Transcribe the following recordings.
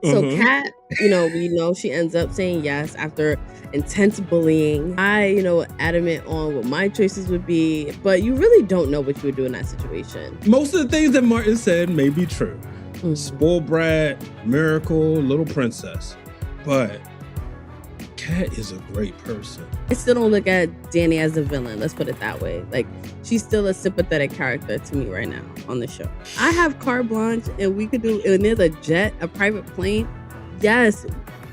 So Kat, we know she ends up saying yes after intense bullying. I, adamant on what my choices would be, but you really don't know what you would do in that situation. Most of the things that Martin said may be true. Spoiled brat, miracle, little princess. But Kat is a great person. I still don't look at Dani as a villain. Let's put it that way. Like, she's still a sympathetic character to me right now on the show. I have carte blanche, and we could do, and there's a jet, a private plane. Yes,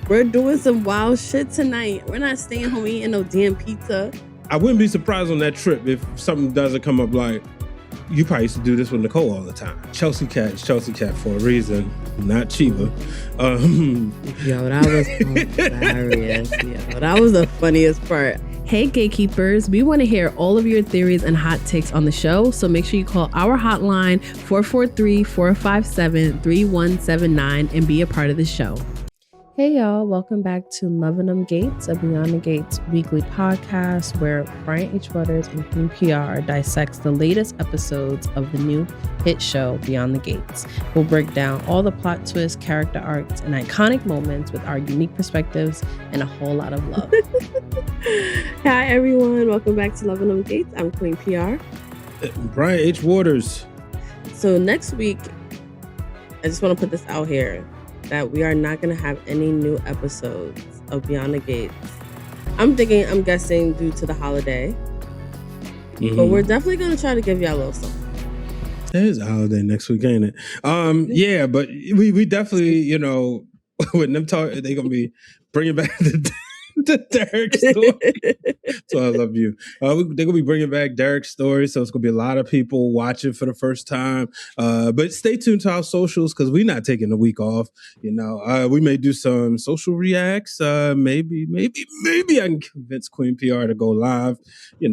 we're doing some wild shit tonight. We're not staying home eating no damn pizza. I wouldn't be surprised on that trip if something doesn't come up like, you probably used to do this with Nicole all the time. Chelsea Cat is Chelsea Cat for a reason, not Chiba. Yo, that was hilarious. Yo, that was the funniest part. Hey, gatekeepers, we want to hear all of your theories and hot takes on the show, so make sure you call our hotline 443-457-3179 and be a part of the show. Hey y'all, welcome back to Loving Them Gates, a Beyond the Gates weekly podcast where Brian H. Waters and Queen PR dissects the latest episodes of the new hit show Beyond the Gates. We'll break down all the plot twists, character arcs, and iconic moments with our unique perspectives and a whole lot of love. Hi everyone, welcome back to Loving Them Gates. I'm Queen PR. Brian H. Waters. So next week, I just want to put this out here, that we are not going to have any new episodes of Beyond the Gates. I'm guessing due to the holiday. But we're definitely going to try to give y'all a little something. It is a holiday next week, ain't it? Yeah, but we definitely, when them talk, they're going to be bringing back the Derek story. So I love you. They're going to be bringing back Derek's story. So it's going to be a lot of people watching for the first time. But stay tuned to our socials because we're not taking a week off. We may do some social reacts. Maybe I can convince Queen PR to go live.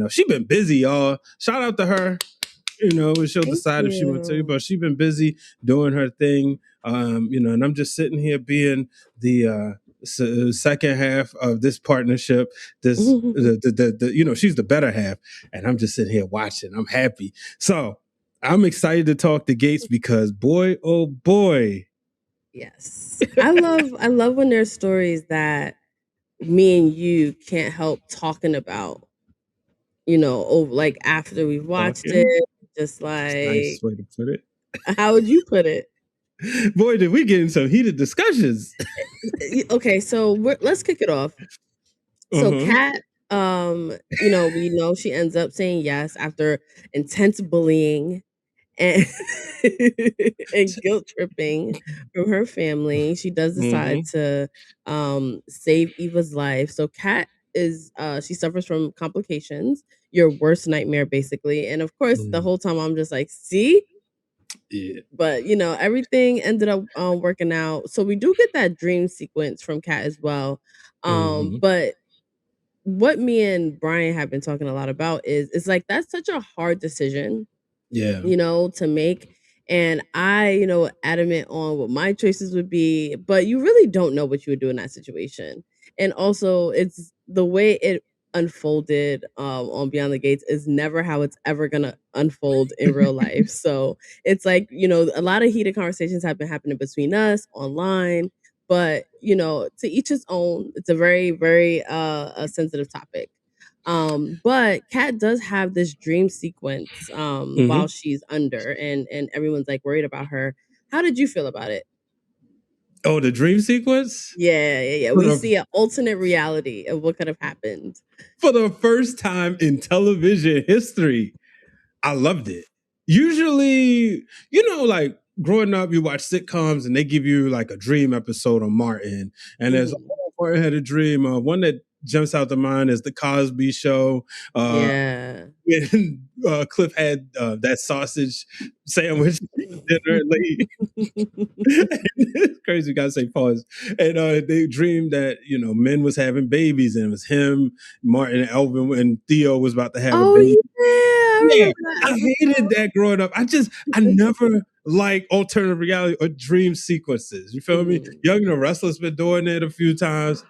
She's been busy, y'all. Shout out to her. She'll decide if she wants to, but she's been busy doing her thing. And I'm just sitting here being the second half of this partnership. She's the better half, and I'm just sitting here watching. I'm happy. So I'm excited to talk to Gates because boy, oh boy. Yes. I love when there's stories that me and you can't help talking about, like after we've watched it, just like, nice way to put it. How would you put it? Boy, did we get in some heated discussions. Okay, so let's kick it off. So Kat, we know she ends up saying yes after intense bullying and guilt tripping from her family. She does decide to save Eva's life. So Kat she suffers from complications, your worst nightmare basically. And of course, the whole time I'm just like, see? Yeah. But everything ended up working out. So we do get that dream sequence from Kat as well. But what me and Brian have been talking a lot about is like that's such a hard decision. Yeah. To make. And I, adamant on what my choices would be, but you really don't know what you would do in that situation. And also it's the way it unfolded on Beyond the Gates is never how it's ever gonna unfold in real life. So it's like, a lot of heated conversations have been happening between us online, but to each his own. It's a very, very a sensitive topic. But Kat does have this dream sequence while she's under and everyone's like worried about her. How did you feel about it? Oh, the dream sequence? Yeah. We see an alternate reality of what could have happened. For the first time in television history, I loved it. Usually, like growing up, you watch sitcoms and they give you like a dream episode on Martin. And there's Martin had a dream. One that jumps out to mind is the Cosby Show. When Cliff had that sausage sandwich dinner late. It's crazy, you gotta say pause. And they dreamed that men was having babies, and it was him, Martin, Elvin, and Theo was about to have a baby. Yeah, I hated that growing up. I never like alternative reality or dream sequences. You feel me? Young and the Restless been doing it a few times.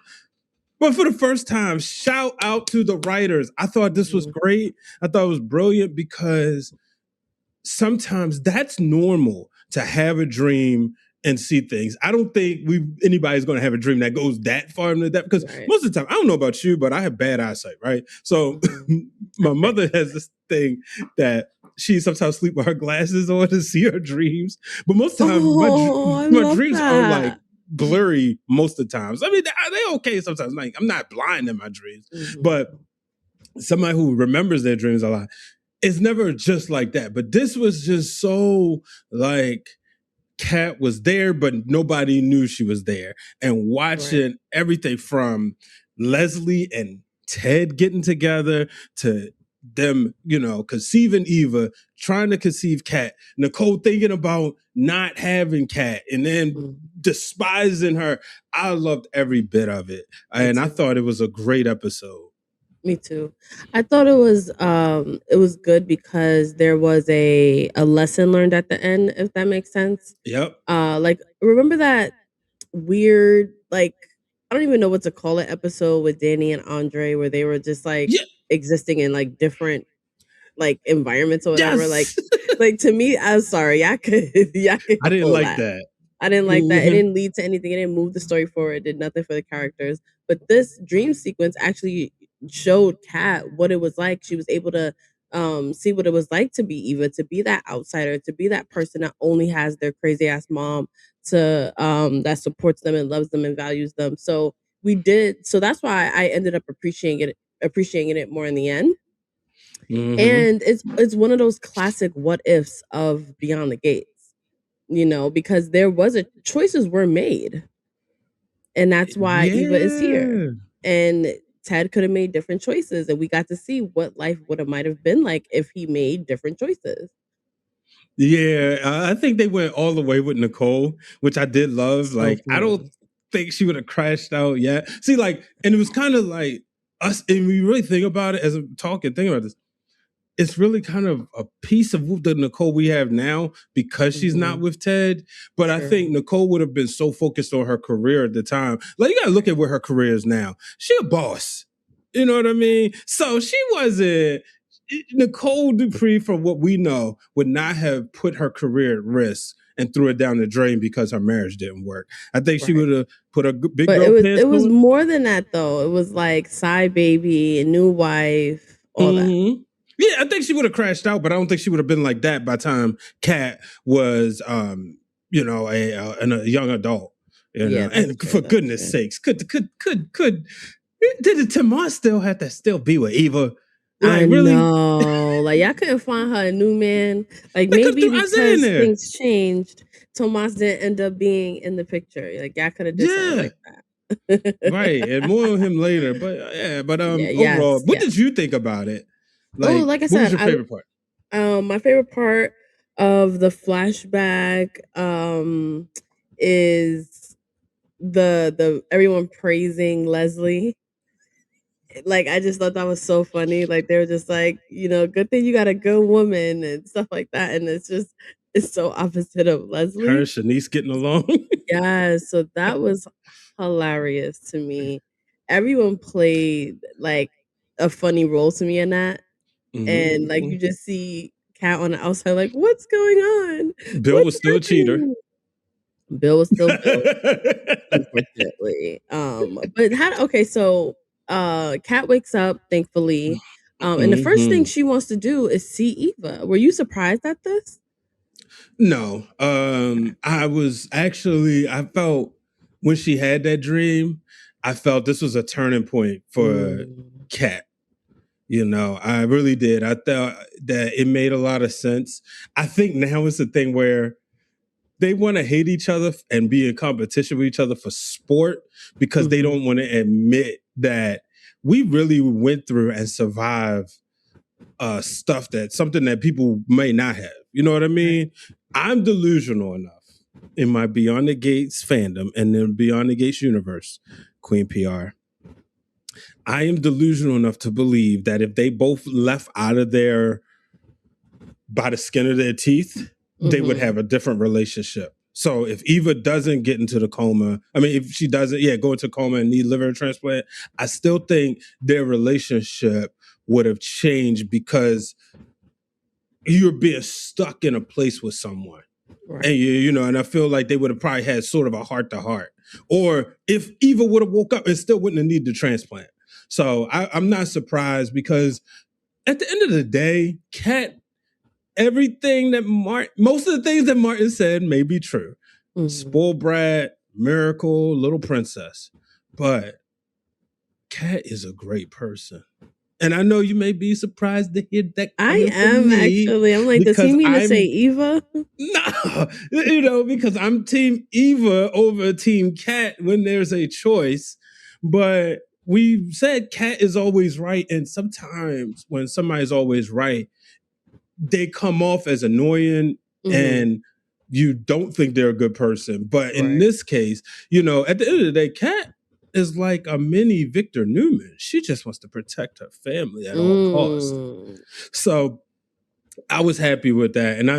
But for the first time, shout out to the writers. I thought this was great. I thought it was brilliant because sometimes that's normal to have a dream and see things. I don't think anybody's going to have a dream that goes that far into that, because most of the time, I don't know about you, but I have bad eyesight, right? So my mother has this thing that she sometimes sleep with her glasses on to see her dreams. But most of the time, my dreams are like blurry most of the times. I mean, they're okay sometimes. Like, I'm not blind in my dreams, but somebody who remembers their dreams a lot, it's never just like that. But this was just so like, Kat was there, but nobody knew she was there. And watching everything from Leslie and Ted getting together to them, conceiving Eva, trying to conceive Kat, Nicole thinking about not having Kat, and then despising her. I loved every bit of it. And I thought it was a great episode. Me too. I thought it was good because there was a lesson learned at the end, if that makes sense. Yep. Like, remember that weird, like, I don't even know what to call it, episode with Dani and Andre where they were just like existing in like different like environments or whatever. Yes. Like to me, I'm sorry, I could I didn't like that. I didn't like that. It didn't lead to anything. It didn't move the story forward. It did nothing for the characters. But this dream sequence actually showed Kat what it was like. She was able to see what it was like to be Eva, to be that outsider, to be that person that only has their crazy ass mom to that supports them and loves them and values them. So that's why I ended up appreciating it more in the end. And it's one of those classic what ifs of Beyond the Gates. Because choices were made. And that's why Eva is here. And Ted could have made different choices. And we got to see what life might have been like if he made different choices. Yeah, I think they went all the way with Nicole, which I did love. Like, I don't think she would have crashed out yet. See, like, and it was kind of like us, and we really think about it as I'm talking, think about this. It's really kind of a piece of the Nicole we have now because she's not with Ted. But I think Nicole would have been so focused on her career at the time. Like, you got to look at where her career is now. She a boss. You know what I mean? So she wasn't... Nicole Dupree, from what we know, would not have put her career at risk and threw it down the drain because her marriage didn't work. I think she would have put a big but girl it was more than that, though. It was like side baby, a new wife, all that. Yeah, I think she would have crashed out, but I don't think she would have been like that by the time Kat was, a young adult. And for goodness sakes, could did Tomas still have to still be with Eva? I know, like y'all couldn't find her a new man. Like maybe because things changed, Tomas didn't end up being in the picture. Like y'all could have did something like that. Right, and more on him later. But overall, what did you think about it? Like I said, what was your favorite part? My favorite part of the flashback is the everyone praising Leslie. Like, I just thought that was so funny. Like, they were just like, good thing you got a good woman and stuff like that. And it's so opposite of Leslie. Her and Shanice getting along. Yeah, so that was hilarious to me. Everyone played like a funny role to me in that. And like you just see Kat on the outside, like, what's going on? Bill was still a cheater. Bill was still Bill, unfortunately. But so Kat wakes up, thankfully. And the first thing she wants to do is see Eva. Were you surprised at this? No. I felt when she had that dream, I felt this was a turning point for Kat. I really did. I thought that it made a lot of sense. I think now it's the thing where they want to hate each other and be in competition with each other for sport because they don't want to admit that we really went through and survived something that people may not have. You know what I mean? I'm delusional enough in my Beyond the Gates fandom and then Beyond the Gates universe, Queen PR. I am delusional enough to believe that if they both left out of there by the skin of their teeth, they would have a different relationship. So if Eva doesn't get into the coma, if she doesn't, go into coma and need liver transplant, I still think their relationship would have changed because you're being stuck in a place with someone. Right. And and I feel like they would have probably had sort of a heart to heart. Or if Eva would have woke up and still wouldn't have needed the transplant. So I'm not surprised because at the end of the day, Kat, most of the things that Martin said may be true. Mhm. Spoiled brat, miracle, little princess. But Kat is a great person. And I know you may be surprised to hear that I coming from am me, actually. I'm like, does he because mean to say Eva? No, because I'm Team Eva over Team Kat when there's a choice. But we said Kat is always right, and sometimes when somebody's always right, they come off as annoying and you don't think they're a good person. But in this case, at the end of the day, Kat is like a mini Victor Newman. She just wants to protect her family at all costs. So I was happy with that, and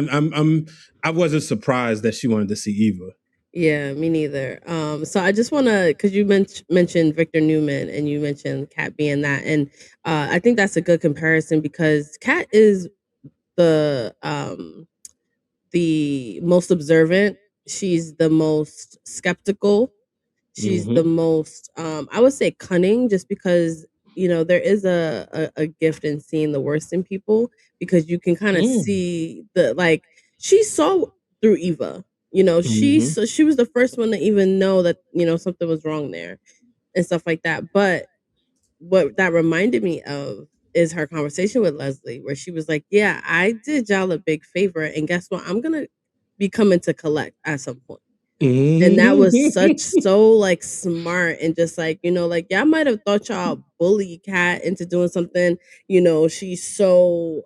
I wasn't surprised that she wanted to see Eva. Yeah, me neither. So I just want to, because you mentioned Victor Newman and you mentioned Kat being that, and I think that's a good comparison because Kat is the most observant. She's the most skeptical. She's the most, I would say, cunning, just because there is a gift in seeing the worst in people, because you can kind of see she saw through Eva. She was the first one to even know that something was wrong there and stuff like that. But what that reminded me of is her conversation with Leslie, where she was like, "Yeah, I did y'all a big favor, and guess what? I'm gonna be coming to collect at some point." And that was so like smart, and just like, like, y'all might have thought y'all bully Kat into doing something, she's so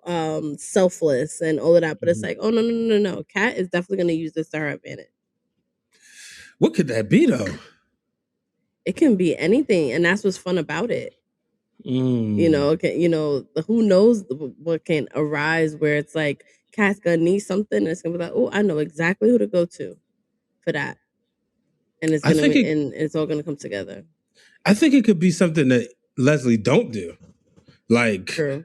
selfless and all of that, but it's like, oh, no. Kat is definitely going to use this to her advantage. What could that be though? It can be anything, and that's what's fun about it. Who knows what can arise where it's like Kat's gonna need something, and it's gonna be like, oh, I know exactly who to go to for that. And it's gonna and it's all gonna come together. I think it could be something that Leslie don't do, like true.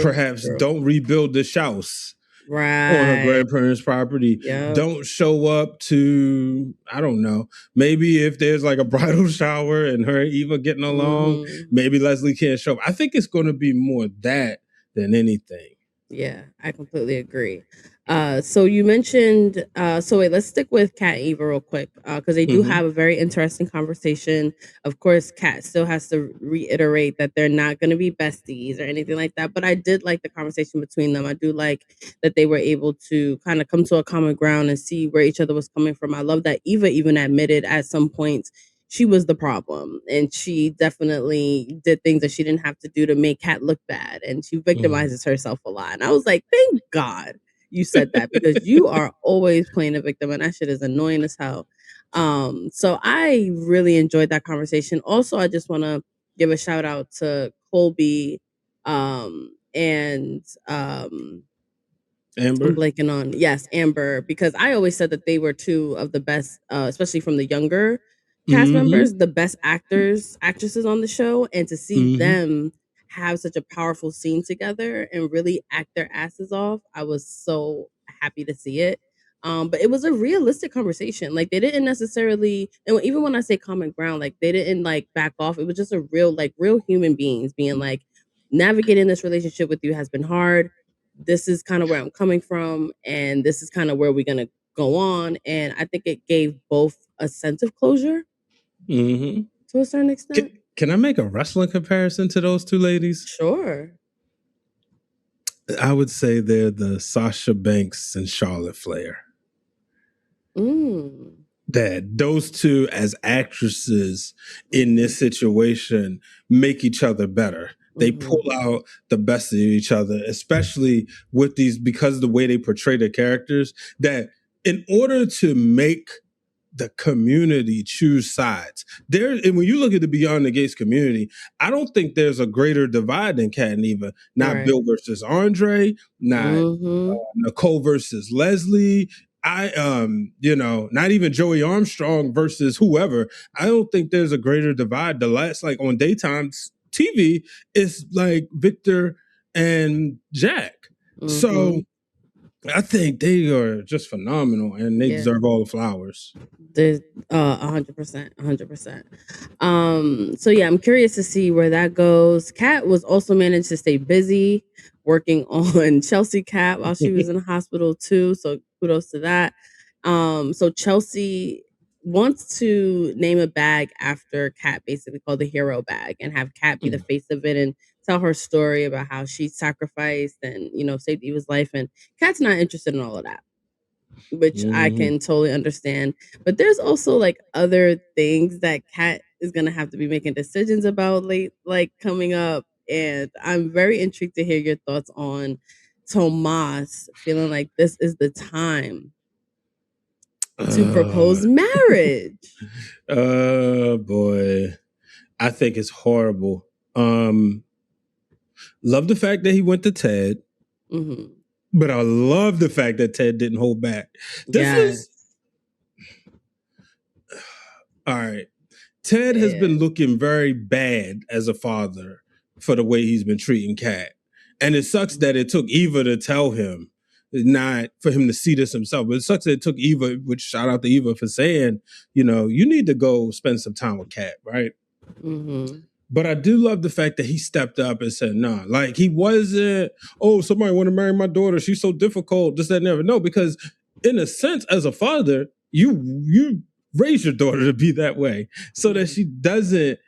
Perhaps don't rebuild the Shouse on her Right. grandparents' property. Yep. Don't show up to, I don't know, maybe if there's like a bridal shower and her and Eva getting along, maybe Leslie can't show up. I think it's going to be more that than anything. Yeah, I completely agree. So you mentioned, so wait, let's stick with Kat and Eva real quick, because they do have a very interesting conversation. Of course, Kat still has to reiterate that they're not going to be besties or anything like that, but I did like the conversation between them. I do like that they were able to kind of come to a common ground and see where each other was coming from. I love that Eva even admitted at some points she was the problem, and she definitely did things that she didn't have to do to make Kat look bad, and she victimizes herself a lot. And I was like, thank God you said that, because you are always playing a victim, and that shit is annoying as hell. So I really enjoyed that conversation. Also, I just want to give a shout out to Colby and Amber? I'm blanking on, yes, Amber, because I always said that they were two of the best, especially from the younger cast members, the best actresses on the show, and to see them have such a powerful scene together and really act their asses off, I was so happy to see it. But it was a realistic conversation. Like, they didn't necessarily, and even when I say common ground, like, they didn't like back off. It was just a real human beings being like, navigating this relationship with you has been hard. This is kind of where I'm coming from, and this is kind of where we're gonna go on. And I think it gave both a sense of closure to a certain extent. Can I make a wrestling comparison to those two ladies? Sure. I would say they're the Sasha Banks and Charlotte Flair. That those two as actresses in this situation make each other better. They pull out the best of each other, especially with these, because of the way they portray their characters, that in order to make the community choose sides, and when you look at the Beyond the Gates community, I don't think there's a greater divide than Kat and Eva. Not Bill versus Andre, not Nicole versus Leslie. Not even Joey Armstrong versus whoever. I don't think there's a greater divide. The last, like on daytime TV, is like Victor and Jack. So I think they are just phenomenal, and they deserve all the flowers. There's 100%. So yeah, I'm curious to see where that goes. Kat was also managed to stay busy working on Chelsea Cat while she was in the hospital too. So kudos to that. So Chelsea wants to name a bag after Kat, basically called the hero bag, and have Kat be the face of it and tell her story about how she sacrificed and saved Eva's life. And Kat's not interested in all of that, which I can totally understand. But there's also like other things that Kat is gonna have to be making decisions about coming up. And I'm very intrigued to hear your thoughts on Tomas feeling like this is the time to propose marriage. Boy. I think it's horrible. Love the fact that he went to Ted. Mm-hmm. But I love the fact that Ted didn't hold back. All right. Ted has been looking very bad as a father for the way he's been treating Kat. And it sucks that it took Eva to tell him, not for him to see this himself. But it sucks that it took Eva, which shout out to Eva for saying, you need to go spend some time with Kat, right? Mm-hmm. But I do love the fact that he stepped up and said, nah, like he wasn't, oh, somebody want to marry my daughter. She's so difficult. This, that, never. No, because in a sense, as a father, you raise your daughter to be that way so that she doesn't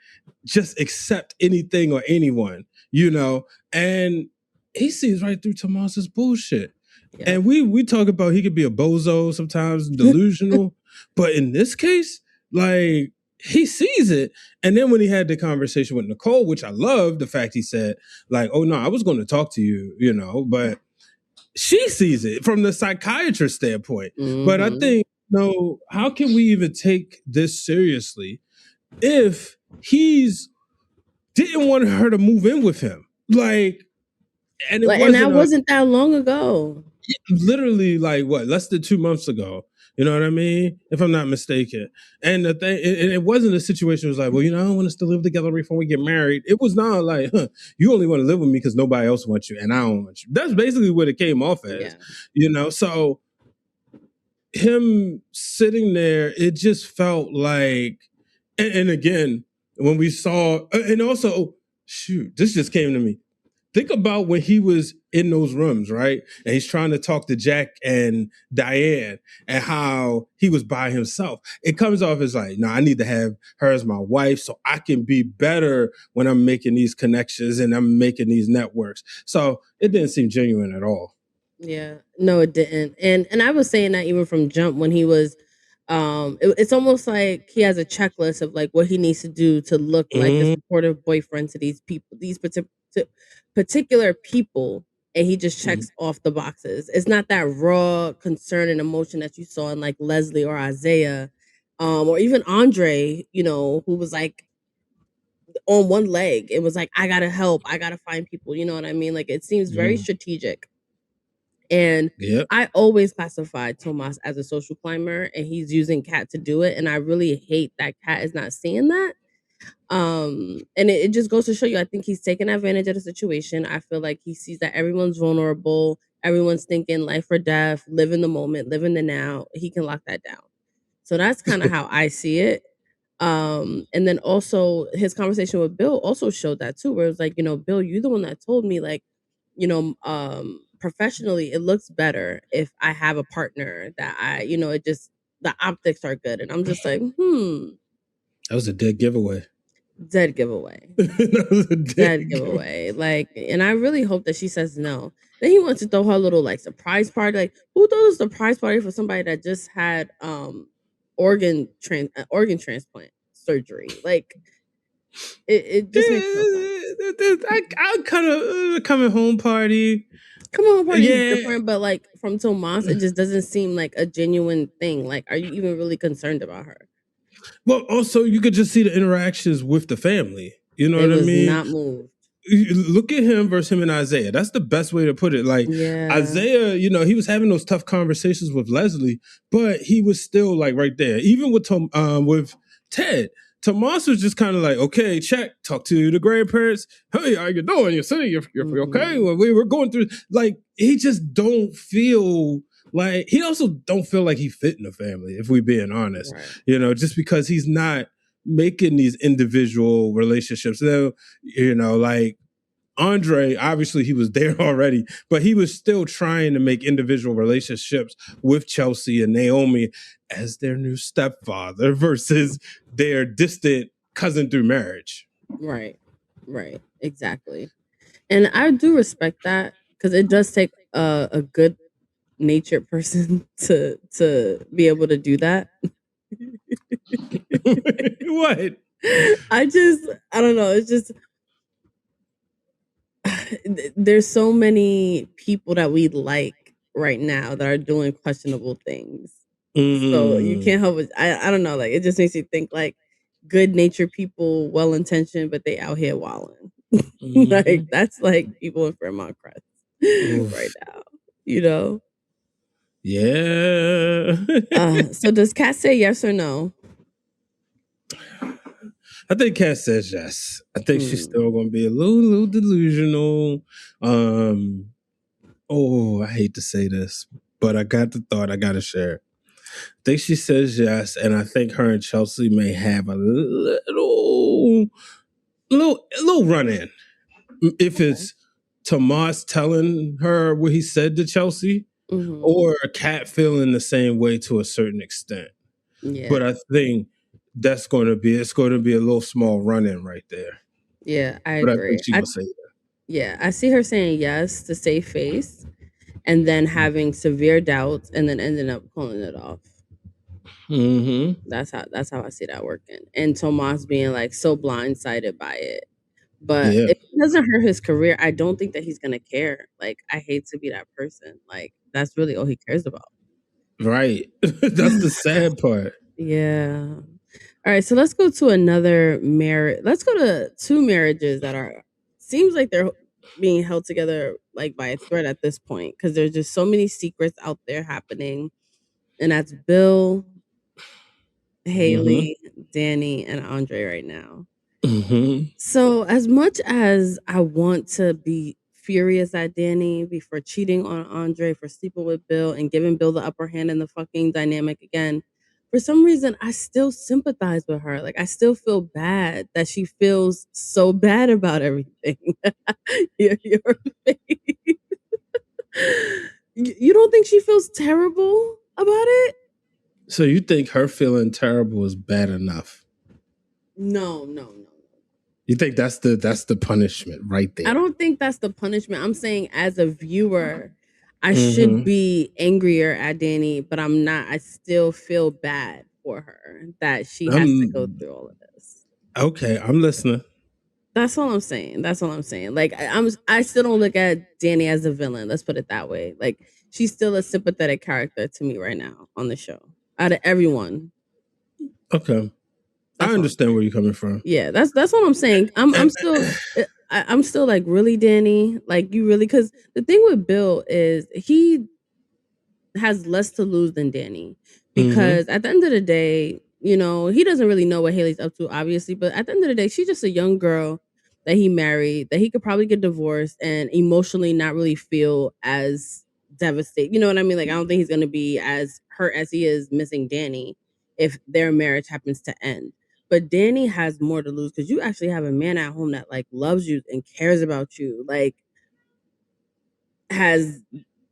just accept anything or anyone, and he sees right through Tomas's bullshit. Yeah. And we talk about he could be a bozo sometimes, delusional, but in this case, like, he sees it. And then when he had the conversation with Nicole, which I love the fact he said, like, oh no, I was going to talk to you, but she sees it from the psychiatrist standpoint. Mm-hmm. But I think, how can we even take this seriously if he's didn't want her to move in with him? Like, and it wasn't that long ago. Literally, like what, less than 2 months ago. You know what I mean? If I'm not mistaken. And the thing, it wasn't a situation. It was like, well, I don't want us to live together before we get married. It was not like, you only want to live with me because nobody else wants you and I don't want you. That's basically what it came off as, So him sitting there, it just felt like, and again, when we saw, and also, shoot, this just came to me. Think about when he was in those rooms, right? And he's trying to talk to Jack and Diane and how he was by himself. It comes off as like, no, I need to have her as my wife so I can be better when I'm making these connections and I'm making these networks. So it didn't seem genuine at all. Yeah, no, it didn't. And I was saying that even from jump when he was, it's almost like he has a checklist of like what he needs to do to look like a supportive boyfriend to these people, these particular people, and he just checks off the boxes. It's not that raw concern and emotion that you saw in like Leslie or Isaiah, or even Andre, who was like on one leg. It was like, I gotta help, I gotta find people, you know what I mean? Like it seems very strategic. And I always classified Tomas as a social climber, and he's using Kat to do it. And I really hate that Kat is not seeing that. And it just goes to show you, I think he's taking advantage of the situation. I feel like he sees that everyone's vulnerable, everyone's thinking life or death, live in the moment, live in the now. He can lock that down. So that's kind of how I see it. And then also his conversation with Bill also showed that too, where it was like, Bill, you're the one that told me, like, professionally it looks better if I have a partner that it just, the optics are good. And I'm just like, That was a dead giveaway. Dead giveaway. Dead giveaway. Like, and I really hope that she says no. Then he wants to throw her a little like surprise party. Like, who throws a surprise party for somebody that just had organ transplant surgery? Like, it just makes no sense. I kind of coming home party. Come on, party is different, but like from Tomas, it just doesn't seem like a genuine thing. Like, are you even really concerned about her? Well, also you could just see the interactions with the family. You know what I mean? Not moved. Look at him versus him and Isaiah. That's the best way to put it. Like Isaiah, he was having those tough conversations with Leslie, but he was still like right there. Even with Ted. Tomas was just kind of like, okay, check, talk to the grandparents. Hey, how you doing? You're sitting, you're okay? Well, we were going through, like, he just don't feel like, he also don't feel like he fit in the family, if we're being honest. Right. You know, just because he's not making these individual relationships. So, you know, like, Andre, obviously he was there already, but he was still trying to make individual relationships with Chelsea and Naomi as their new stepfather versus their distant cousin through marriage. Right. Exactly. And I do respect that because it does take a good natured person to be able to do that. What? I don't know. It's just there's so many people that we like right now that are doing questionable things. So you can't help it. I don't know. Like, it just makes you think like good natured people, well intentioned, but they out here wilding. Like, that's like people in Fairmont Crest right now. You know? Yeah. So does Kat say yes or no? I think Kat says yes. I think she's still going to be a little delusional. Oh, I hate to say this, but I got the thought I got to share. I think she says yes, and I think her and Chelsea may have a little run-in. If it's Tomas telling her what he said to Chelsea, or Kat feeling the same way to a certain extent. Yeah. But I think it's going to be a little small run-in right there. Yeah, I But agree. I think she will say that. Yeah, I see her saying yes to save face, and then having severe doubts, and then ending up pulling it off. That's how I see that working. And Tomas being like so blindsided by it. But if it doesn't hurt his career, I don't think that he's gonna care. Like, I hate to be that person. Like, that's really all he cares about. Right. That's the sad part. Yeah. All right, so let's go to another marriage. Let's go to two marriages that seems like they're being held together like by a thread at this point, because there's just so many secrets out there happening. And that's Bill, Haley, Dani, and Andre right now. So as much as I want to be furious at Dani for cheating on Andre, for sleeping with Bill and giving Bill the upper hand in the fucking dynamic again, for some reason I still sympathize with her. Like, I still feel bad that she feels so bad about everything. Your face. You don't think she feels terrible about it? So you think her feeling terrible is bad enough? No. You think that's the punishment right there? I don't think that's the punishment. I'm saying as a viewer, I should be angrier at Dani, but I'm not. I still feel bad for her that she has to go through all of this. Okay, I'm listening. That's all I'm saying. Like, I still don't look at Dani as a villain. Let's put it that way. Like, she's still a sympathetic character to me right now on the show. Out of everyone. Okay. I understand where you're coming from. Yeah, that's what I'm saying. I'm still like, really, Dani? Like, you really? Because the thing with Bill is he has less to lose than Dani, because at the end of the day, you know, he doesn't really know what Haley's up to, obviously, but at the end of the day, she's just a young girl that he married, that he could probably get divorced and emotionally not really feel as devastated. You know what I mean? Like, I don't think he's going to be as hurt as he is missing Dani if their marriage happens to end. But Dani has more to lose, because you actually have a man at home that like loves you and cares about you. Like,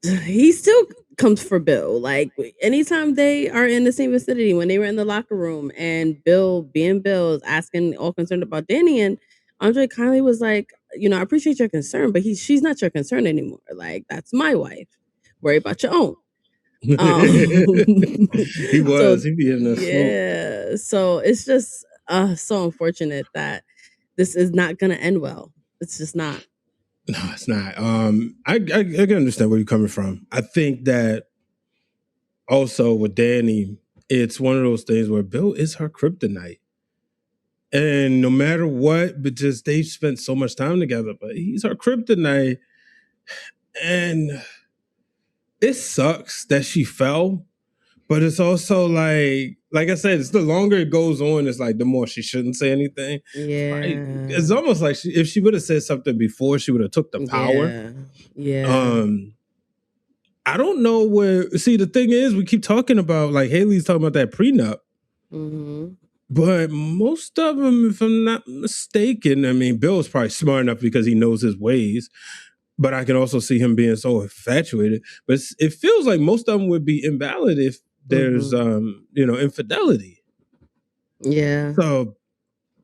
he still comes for Bill. Like, anytime they are in the same vicinity, when they were in the locker room and Bill is asking, all concerned about Dani, and Andre kindly was like, you know, I appreciate your concern, but she's not your concern anymore. Like, that's my wife. Worry about your own. He be in the smoke. So it's just so unfortunate that this is not gonna end well. It's just not. No, it's not. I can understand where you're coming from. I think that also with Dani, it's one of those things where Bill is her kryptonite. And no matter what, but just they've spent so much time together, but he's her kryptonite. And it sucks that she fell, but it's also like like I said, it's the longer it goes on, it's like the more she shouldn't say anything. Yeah. It's almost like if she would have said something before, she would have took the power. Yeah. I don't know where. See, the thing is, we keep talking about like Haley's talking about that prenup, but most of them, if I'm not mistaken, I mean, Bill's probably smart enough because he knows his ways. But I can also see him being so infatuated. But it feels like most of them would be invalid if there's infidelity. Yeah. So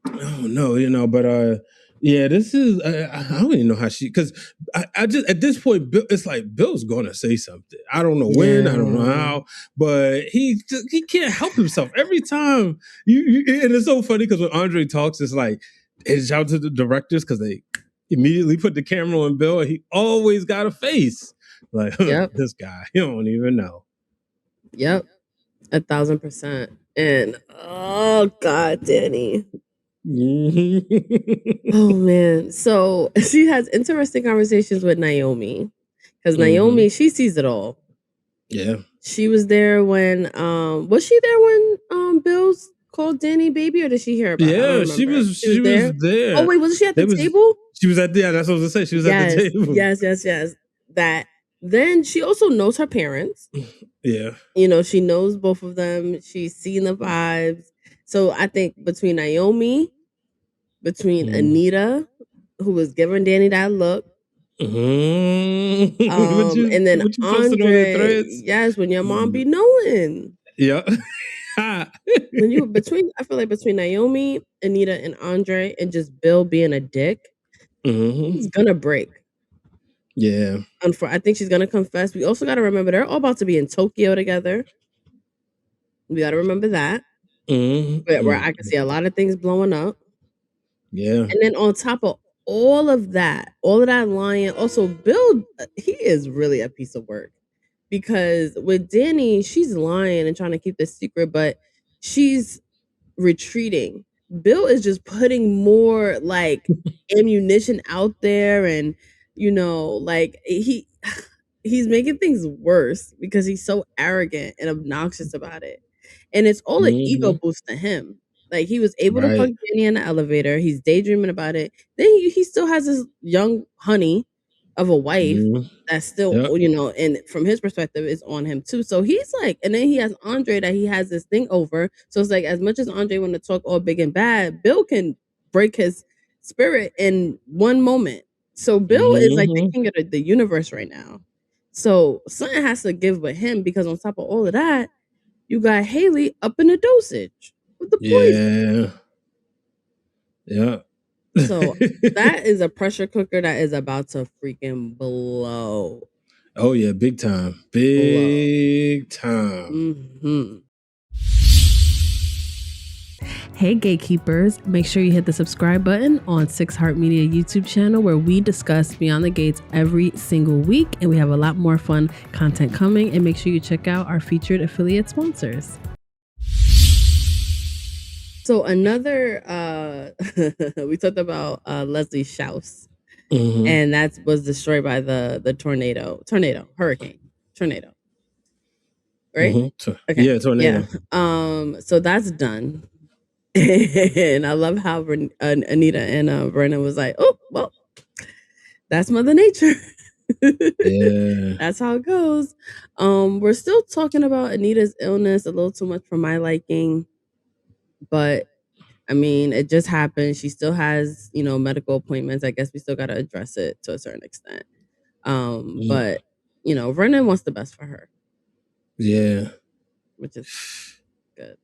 I don't know, but yeah, this is I don't even know how because I just at this point it's like Bill's gonna say something. I don't know when, I don't know how, but he can't help himself every time. You and it's so funny because when Andre talks, it's like shout out to the directors because they immediately put the camera on Bill and he always got a face like this guy. You don't even know. Yep, 1,000%. And oh God, Dani. Oh man. So she has interesting conversations with Naomi because Naomi, she sees it all. Yeah. She was there when was she there when Bill's called Dani baby, or did she hear about it? Yeah, she was there. Oh wait, wasn't she at the table? She was at that's what I was gonna say. She was at the table. Yes. That then she also knows her parents. Yeah. You know, she knows both of them. She's seen the vibes. So I think between Naomi, between Anita, who was giving Dani that look, and then Andre, yes, when your mom be knowing. Yeah. When you I feel like between Naomi, Anita, and Andre, and just Bill being a dick, he's gonna break. Yeah. I think she's gonna confess. We also gotta remember they're all about to be in Tokyo together. We gotta remember that. Where I can see a lot of things blowing up. Yeah. And then on top of all of that lying, also Bill, he is really a piece of work. Because with Dani, she's lying and trying to keep this secret, but she's retreating. Bill is just putting more like ammunition out there, and like he's making things worse because he's so arrogant and obnoxious about it. And it's all an ego boost to him. Like he was able to fuck Dani in the elevator. He's daydreaming about it. Then he still has this young honey of a wife that's still, and from his perspective is on him too. So he's like, and then he has Andre that he has this thing over. So it's like, as much as Andre want to talk all big and bad, Bill can break his spirit in one moment. So Bill is like the king of the universe right now. So something has to give with him, because on top of all of that, you got Haley up in the dosage with the poison. Yeah. So that is a pressure cooker that is about to freaking blow. Oh yeah, big time. Big time. Hey gatekeepers, make sure you hit the subscribe button on 6 Heart Media YouTube channel, where we discuss Beyond the Gates every single week, and we have a lot more fun content coming. And make sure you check out our featured affiliate sponsors. So another we talked about Leslie Shouse, and that was destroyed by the hurricane tornado, right? Okay. Yeah, tornado. Yeah. So that's done. And I love how Anita and Brennan was like, oh well, that's Mother Nature. Yeah, that's how it goes. We're still talking about Anita's illness a little too much for my liking. But I mean, it just happened. She still has, medical appointments. I guess we still got to address it to a certain extent. But Vernon wants the best for her. Yeah, which is good.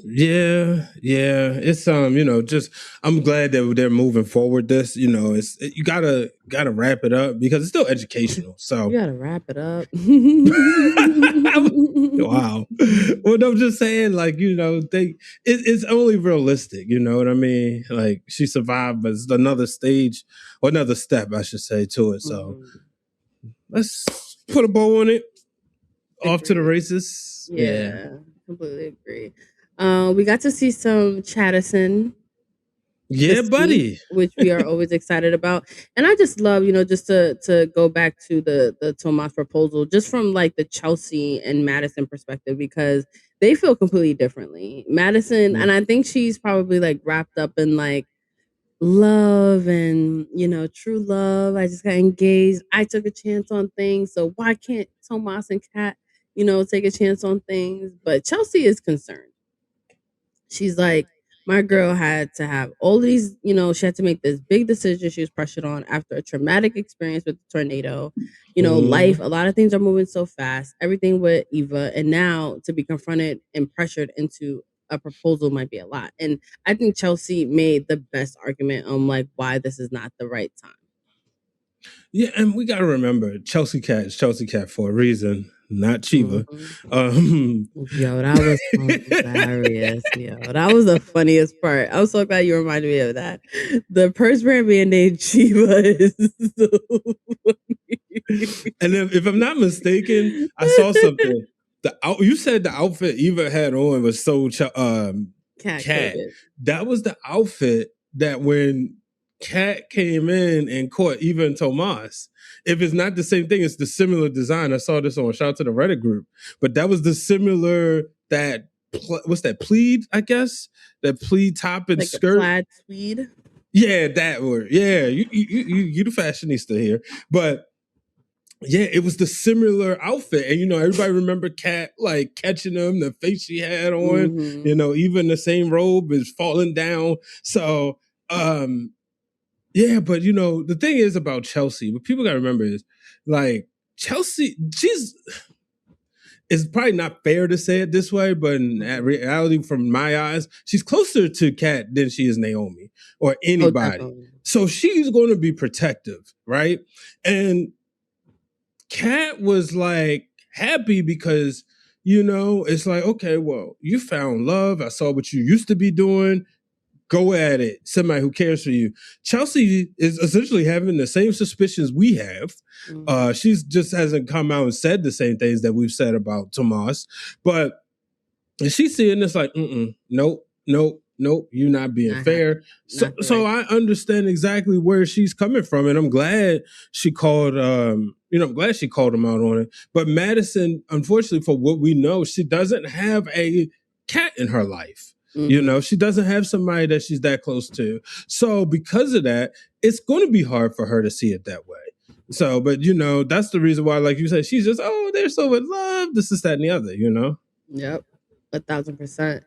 Yeah. It's just I'm glad that they're moving forward. This, you gotta wrap it up because it's still educational. So you gotta wrap it up. Wow. Well, I'm just saying, like, it's only realistic. You know what I mean? Like, she survived, but it's another stage or another step, I should say, to it. So let's put a bow on it. Off to the races. Yeah. Completely agree. We got to see some Madison. Yeah, buddy. Which we are always excited about. And I just love, just to go back to the Tomas proposal, just from like the Chelsea and Madison perspective, because they feel completely differently. Madison, and I think she's probably like wrapped up in like love and, you know, true love. I just got engaged. I took a chance on things. So why can't Tomas and Kat, you know, take a chance on things? But Chelsea is concerned. She's like, my girl had to have all these, you know, she had to make this big decision. She was pressured on after a traumatic experience with the tornado. You know, life, a lot of things are moving so fast. Everything with Eva. And now to be confronted and pressured into a proposal might be a lot. And I think Chelsea made the best argument on like why this is not the right time. Yeah, and we gotta remember Chelsea Cat is Chelsea Cat for a reason, not Chiva. Yo, that was hilarious. Yo, that was the funniest part. I'm so glad you reminded me of that. The purse brand being named Chiva is so funny. And if I'm not mistaken, I saw something. You said the outfit Eva had on was so Cat. That was the outfit that when Cat came in and caught Eva and Tomas. If it's not the same thing, it's the similar design. I saw this on Shout to the Reddit group, but that was the similar what's that pleed? I guess that pleed top and like skirt, plaid tweed. Yeah, that word. Yeah, you the fashionista here, but. Yeah, it was the similar outfit. And, you know, everybody remember Kat, like, catching him, the face she had on, you know, even the same robe is falling down. So, yeah, but, you know, the thing is about Chelsea, what people got to remember is, like, Chelsea, it's probably not fair to say it this way, but in reality, from my eyes, she's closer to Kat than she is Naomi or anybody. So she's going to be protective, right? And Kat was like happy because, you know, it's like, okay, well, you found love. I saw what you used to be doing. Go at it. Somebody who cares for you. Chelsea is essentially having the same suspicions we have. She's just hasn't come out and said the same things that we've said about Tomas. But she's seeing this like, nope, you're not being fair. So I understand exactly where she's coming from, and I'm glad she called. I'm glad she called him out on it. But Madison, unfortunately, for what we know, she doesn't have a Cat in her life. You know, she doesn't have somebody that she's that close to. So because of that, it's going to be hard for her to see it that way. So, but you know, that's the reason why, like you said, she's just, they're so in love. This is that and the other. You know. Yep, 1,000%.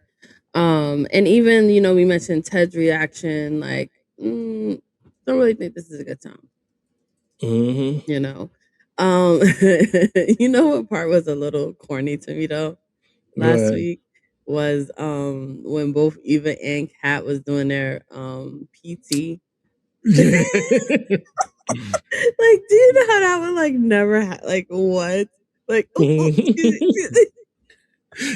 And even, you know, we mentioned Ted's reaction, like, don't really think this is a good time. You know, you know what part was a little corny to me though last week was when both Eva and Kat was doing their PT. Like, do you know how that would like never like what? Like,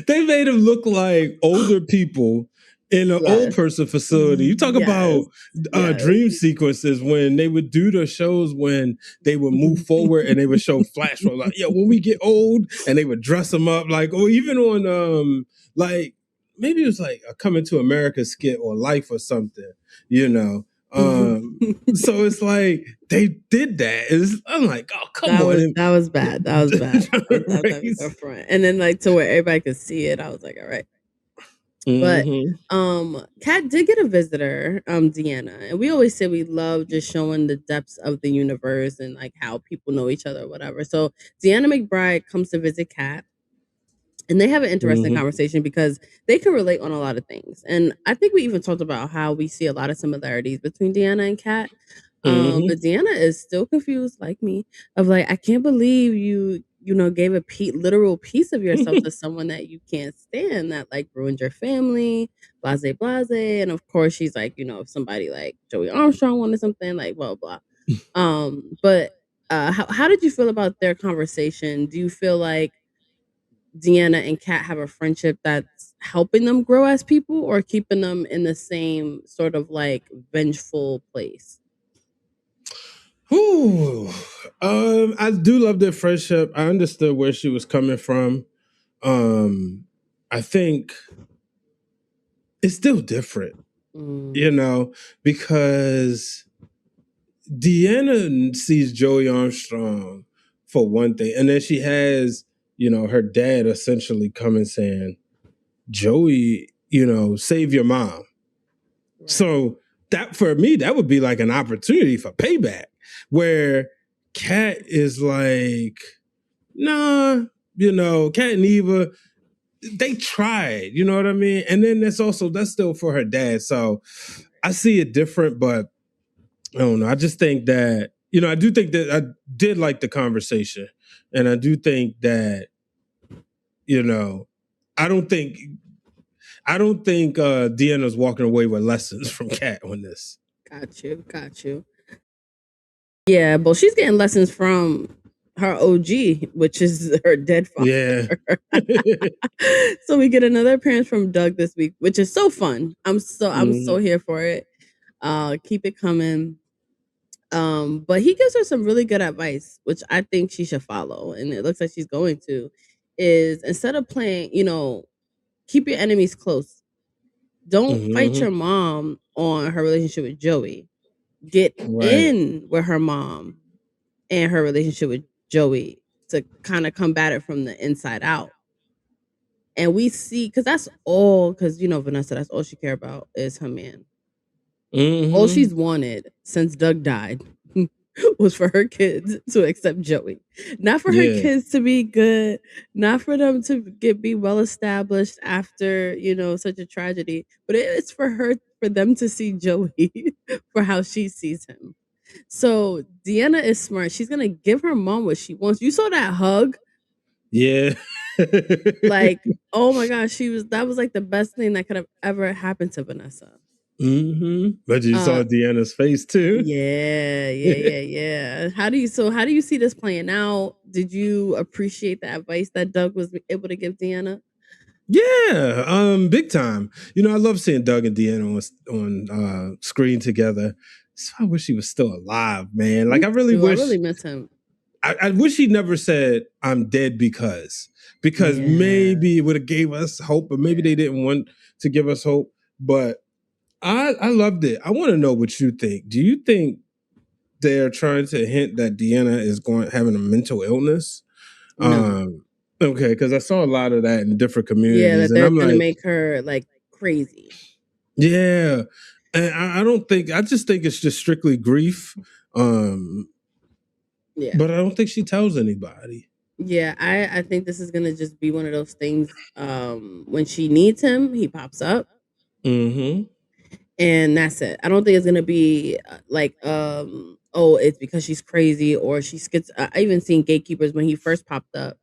they made them look like older people in an old person facility. You talk about dream sequences when they would do the shows when they would move forward and they would show flash forward, like, when we get old, and they would dress them up like, or even on like maybe it was like a Coming to America skit or Life or something, you know. So it's like they did that. I'm like, oh, come on. That was bad. That was bad. And then like to where everybody could see it, I was like, all right. But Kat did get a visitor, Deanna. And we always say we love just showing the depths of the universe and like how people know each other or whatever. So Deanna McBride comes to visit Kat. And they have an interesting conversation because they can relate on a lot of things. And I think we even talked about how we see a lot of similarities between Deanna and Kat. But Deanna is still confused, like me, of like, I can't believe you know, gave a literal piece of yourself to someone that you can't stand, that like ruined your family, blase. And of course, she's like, you know, if somebody like Joey Armstrong wanted something, like blah, blah. But how did you feel about their conversation? Do you feel like Deanna and Kat have a friendship that's helping them grow as people or keeping them in the same sort of like vengeful place? I do love their friendship. I understood where she was coming from. I think it's still different, you know, because Deanna sees Joey Armstrong for one thing, and then she has, you know, her dad essentially coming saying, Joey, save your mom. Right. So that for me, that would be like an opportunity for payback, where Kat is like, nah, Kat and Eva, they tried, you know what I mean? And then that's still for her dad. So I see it different, but I don't know. I just think that, I do think that I did like the conversation. And I do think that, I don't think Deanna's walking away with lessons from Kat on this. Got you. Yeah, but she's getting lessons from her OG, which is her dead father. Yeah. So we get another appearance from Doug this week, which is so fun. I'm so here for it. Keep it coming. But he gives her some really good advice, which I think she should follow, and it looks like she's going to, is instead of playing, keep your enemies close. Don't fight your mom on her relationship with Joey. Get in with her mom and her relationship with Joey to kind of combat it from the inside out. And we see, because Vanessa, that's all she care about is her man. All she's wanted since Doug died was for her kids to accept Joey. Not for her kids to be good, not for them to be well established after, such a tragedy, but it's for them to see Joey for how she sees him. So Deanna is smart. She's gonna give her mom what she wants. You saw that hug? Yeah. Like, oh my gosh, that was like the best thing that could have ever happened to Vanessa. But you saw Deanna's face too. Yeah. How do you see this playing out? Did you appreciate the advice that Doug was able to give Deanna? Yeah, big time. I love seeing Doug and Deanna on screen together. So I wish he was still alive, man. Like I really miss him. I wish he never said I'm dead because maybe it would have gave us hope, but maybe they didn't want to give us hope. But I loved it. I want to know what you think. Do you think they're trying to hint that Deanna is having a mental illness? No. Okay, because I saw a lot of that in different communities. Yeah, that they're going to make her like crazy. Yeah, and I don't think. I just think it's just strictly grief. Yeah, but I don't think she tells anybody. Yeah, I think this is gonna just be one of those things. When she needs him, he pops up. And that's it. I don't think it's gonna be it's because she's crazy or she I even seen Gatekeepers when he first popped up.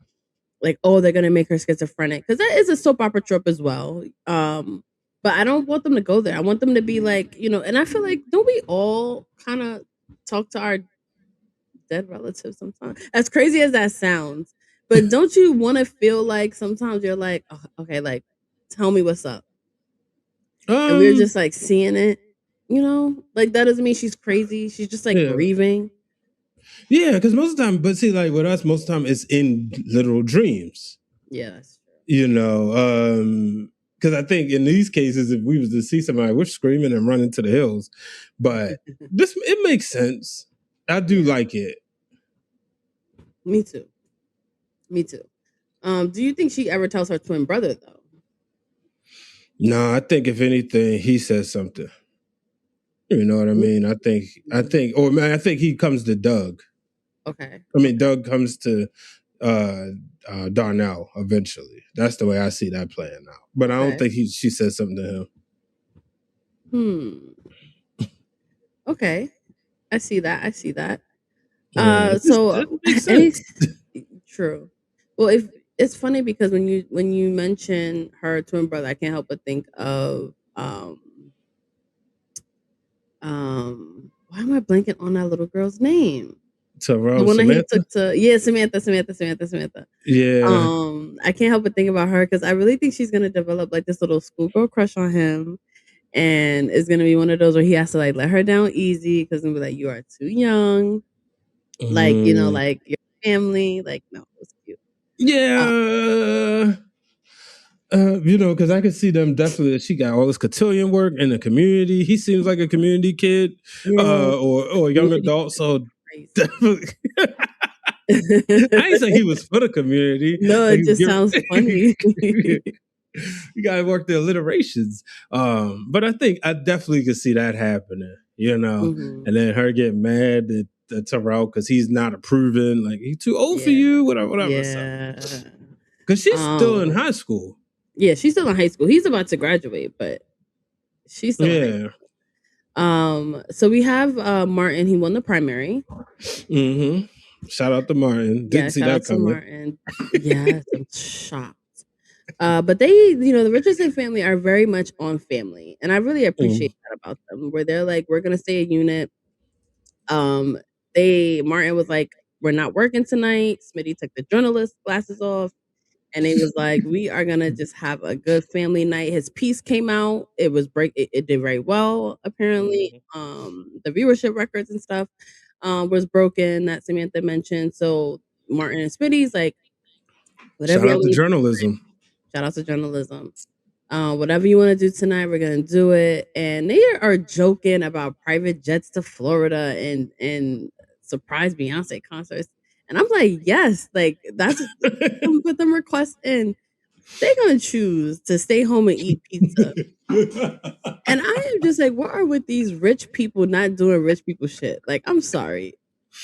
Like, they're gonna make her schizophrenic, because that is a soap opera trope as well. But I don't want them to go there. I want them to be like, and I feel like, don't we all kind of talk to our dead relatives sometimes? As crazy as that sounds, but don't you want to feel like sometimes you're like, oh, okay, like, tell me what's up, and we're just like seeing it, like that doesn't mean she's crazy. She's just like grieving. Yeah, because most of the time, but see, like with us, most of the time it's in literal dreams. Yeah, that's true. Because I think in these cases, if we was to see somebody, we're screaming and running to the hills. But it makes sense. I do like it. Me too. Do you think she ever tells her twin brother though? No, I think if anything, he says something. You know what I mean? I think he comes to Doug. Okay. I mean, Doug comes to Darnell eventually. That's the way I see that playing out. But I don't think she says something to him. Okay. I see that. Yeah, true. Well, if it's funny because when you mention her twin brother, I can't help but think of why am I blanking on that little girl's name? Samantha? The one that he took to Samantha. Yeah. I can't help but think about her because I really think she's gonna develop like this little schoolgirl crush on him, and it's gonna be one of those where he has to like let her down easy because he'll be like, you are too young, like like your family, like no, it's cute. Yeah. Because I could see them definitely. She got all this cotillion work in the community. He seems like a community kid, or a young adult. So definitely, I ain't say he was for the community. No, it just sounds funny. You gotta work the alliterations. But I definitely could see that happening, Mhm. and then her getting mad at Terrell because he's not approving, like he's too old for Yeah. you, whatever. So, Yeah. because she's still in high school. Yeah, she's still in high school. He's about to graduate, but she's still in high school. So we have Martin. He won the primary. Mm-hmm. Shout out to Martin. Didn't see Shout that out to coming. Martin. Yes, I'm shocked. But they, the Richardson family are very much on family, and I really appreciate that about them. Where they're like, we're gonna stay a unit. Martin was like, we're not working tonight. Smitty took the journalist glasses off. And he was like, we are gonna just have a good family night. His piece came out. It did very well, apparently. The viewership records and stuff was broken that Samantha mentioned. So Martin and Smitty's like, whatever Shout y'all out to want to do journalism. shout out to journalism. Whatever you want to do tonight, we're gonna do it. And they are joking about private jets to Florida and surprise Beyonce concerts. And I'm like, yes, like that's put them requests in. They're gonna choose to stay home and eat pizza. And I am just like, what are with these rich people not doing rich people shit? Like, I'm sorry.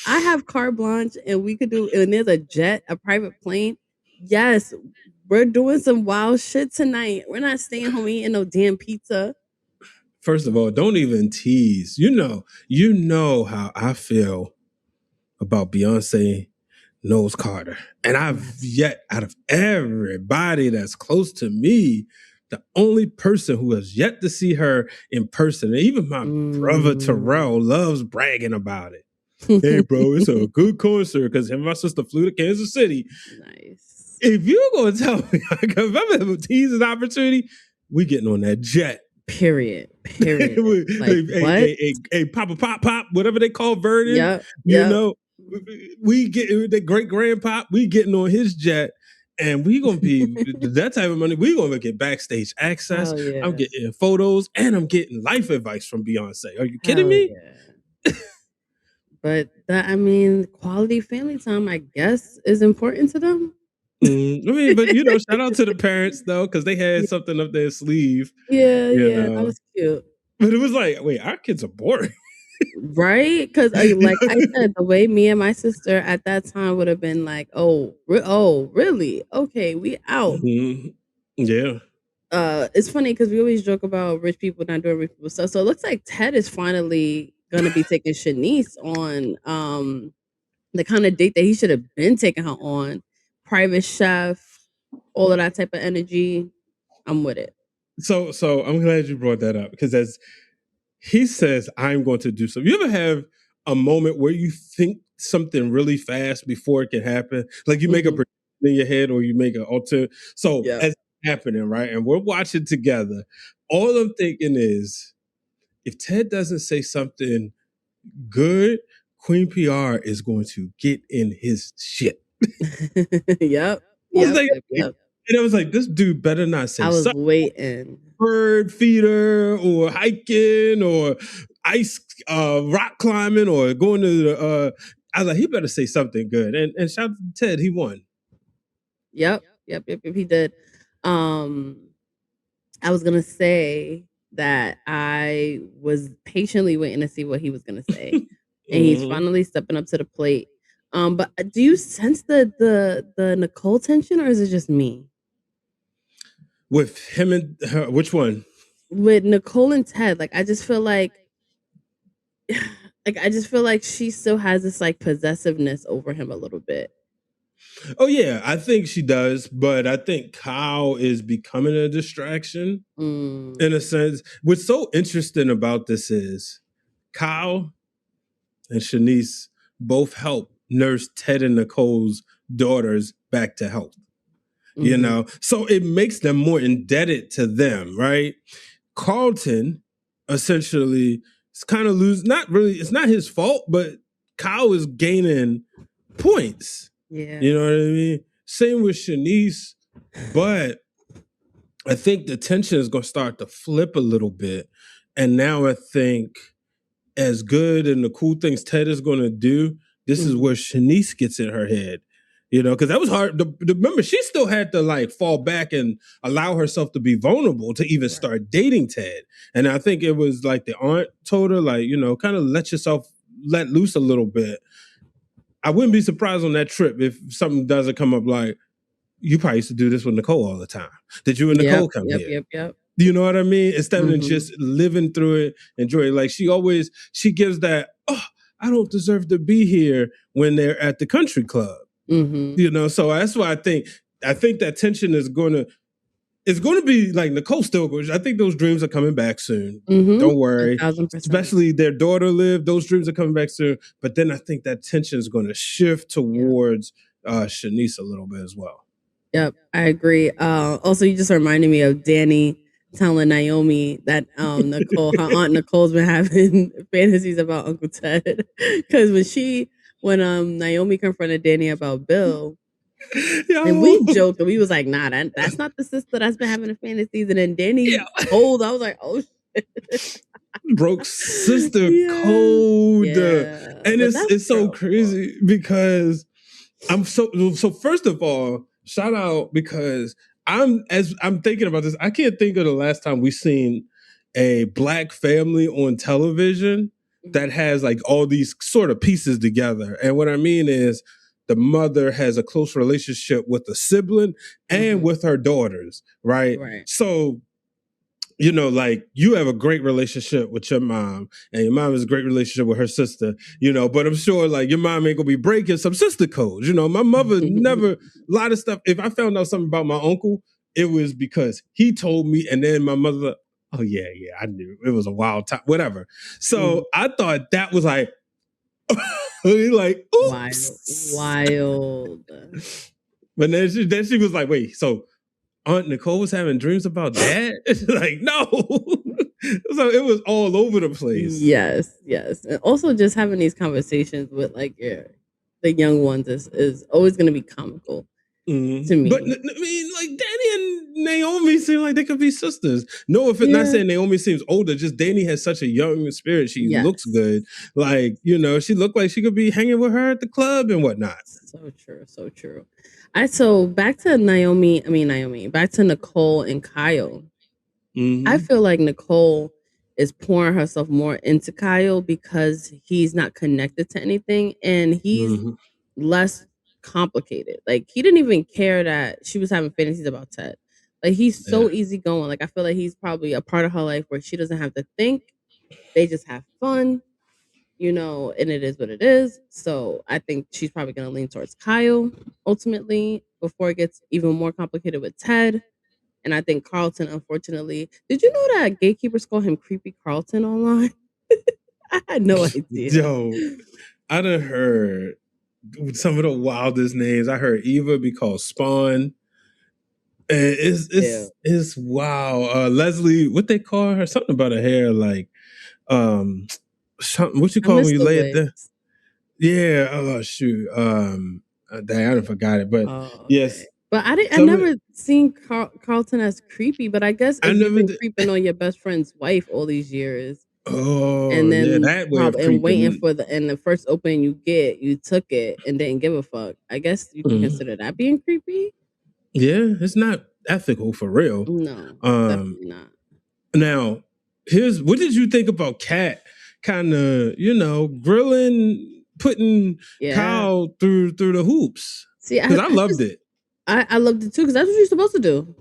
I have carte blanche and we could do, and there's a jet, a private plane. Yes, we're doing some wild shit tonight. We're not staying home eating no damn pizza. First of all, don't even tease. You know how I feel about Beyonce knows Carter. And I've yet, out of everybody that's close to me, the only person who has yet to see her in person, and even my brother Terrell loves bragging about it. Hey, bro, it's a good concert because him and my sister flew to Kansas City. Nice. If you're going to tell me, if I'm going to tease an opportunity, we getting on that jet. Period. Like, hey, pop, whatever they call Vernon. Yep. We get the great grandpop. We getting on his jet, and we gonna be that type of money. We gonna get backstage access. Yeah. I'm getting photos, and I'm getting life advice from Beyonce. Are you kidding me? Yeah. But quality family time, I guess, is important to them. But shout out to the parents though, because they had something up their sleeve. Yeah, that was cute. But it was like, wait, our kids are boring. Right? Because like I said, the way me and my sister at that time would have been like, oh, really? Okay, we out. Mm-hmm. Yeah. It's funny because we always joke about rich people not doing rich people stuff. So it looks like Ted is finally gonna be taking Shanice on the kind of date that he should have been taking her on. Private chef, all of that type of energy. I'm with it. So I'm glad you brought that up because as he says, I'm going to do something. You ever have a moment where you think something really fast before it can happen? Like you make a prediction in your head or you make an alter. So as it's happening, right? And we're watching together. All I'm thinking is if Ted doesn't say something good, Queen PR is going to get in his shit. Yep. And I was like, this dude better not say something. I was waiting. Bird feeder or hiking or ice rock climbing or going to the I was like, he better say something good. And shout out to Ted, he won. Yep, he did. I was gonna say that I was patiently waiting to see what he was gonna say. And he's finally stepping up to the plate. But do you sense the Nicole tension or is it just me? With him and her, which one? With Nicole and Ted, like I just feel like she still has this like possessiveness over him a little bit. Oh yeah, I think she does, but I think Kyle is becoming a distraction in a sense. What's so interesting about this is Kyle and Shanice both help nurse Ted and Nicole's daughters back to health. So it makes them more indebted to them, right? Carlton essentially is kind of it's not his fault, but Kyle is gaining points. Yeah. You know what I mean? Same with Shanice, but I think the tension is going to start to flip a little bit. And now I think as good and the cool things Ted is going to do, this is where Shanice gets in her head. You know, because that was hard. Remember, she still had to like fall back and allow herself to be vulnerable to even start dating Ted. And I think it was like the aunt told her, like, you know, kind of let loose a little bit. I wouldn't be surprised on that trip if something doesn't come up like, you probably used to do this with Nicole all the time. Did you and Nicole come here? Yep. You know what I mean? Instead of just living through it, enjoy it. Like she gives that, oh, I don't deserve to be here when they're at the country club. You know, so that's why I think that tension is going to be like Nicole still goes. I think those dreams are coming back soon. Don't worry. 1,000%. Especially their daughter lived. Those dreams are coming back soon. But then I think that tension is going to shift towards Shanice a little bit as well. Yep, I agree. Also, you just reminded me of Dani telling Naomi that her aunt Nicole's been having fantasies about Uncle Ted. Because when Naomi confronted Dani about Bill, and we joked and we was like, nah, that's not the sister that's been having the fantasies. And then Dani told, I was like, oh shit. Broke sister code. And it's so crazy because I'm so first of all, shout out because I'm thinking about this. I can't think of the last time we seen a black family on television that has like all these sort of pieces together. And what I mean is the mother has a close relationship with the sibling and with her daughters, right? So, you know, like you have a great relationship with your mom and your mom has a great relationship with her sister, you know, but I'm sure like your mom ain't gonna be breaking some sister codes. You know, my mother never, a lot of stuff. If I found out something about my uncle, it was because he told me and then my mother, oh yeah, I knew it was a wild time, whatever. So I thought that was like, like, oops. Wild. But then she was like, wait, so Aunt Nicole was having dreams about that? Like, no. So it was all over the place. Yes. And also just having these conversations with like the young ones is always going to be comical to me. But I mean, like Dani and Naomi seem like they could be sisters. No, if it's not saying Naomi seems older, just Dani has such a young spirit. She looks good. Like, you know, she looked like she could be hanging with her at the club and whatnot. So true. So back to back to Nicole and Kyle. I feel like Nicole is pouring herself more into Kyle because he's not connected to anything and he's less complicated. Like he didn't even care that she was having fantasies about Ted. Like he's so easygoing. Like I feel like he's probably a part of her life where she doesn't have to think. They just have fun, you know, and it is what it is. So I think she's probably going to lean towards Kyle ultimately before it gets even more complicated with Ted. And I think Carlton, unfortunately, did you know that gatekeepers call him Creepy Carlton online? I had no idea. Yo, I done heard some of the wildest names. I heard Eva be called Spawn. And it's wow. Leslie, what they call her? Something about her hair, like something. What you call when you lay it there? Yeah. Oh shoot. Dang, I done forgot it. But yes. But I never seen Carlton as creepy. But I guess if you've been creeping on your best friend's wife all these years. Oh, and then that way of and waiting for the first opening you took it and didn't give a fuck. I guess you can consider that being creepy. Yeah, it's not ethical for real. No, definitely not. Now, what did you think about Kat kind of, you know, grilling, putting Kyle through the hoops? See, because I loved it. I loved it too, because that's what you're supposed to do.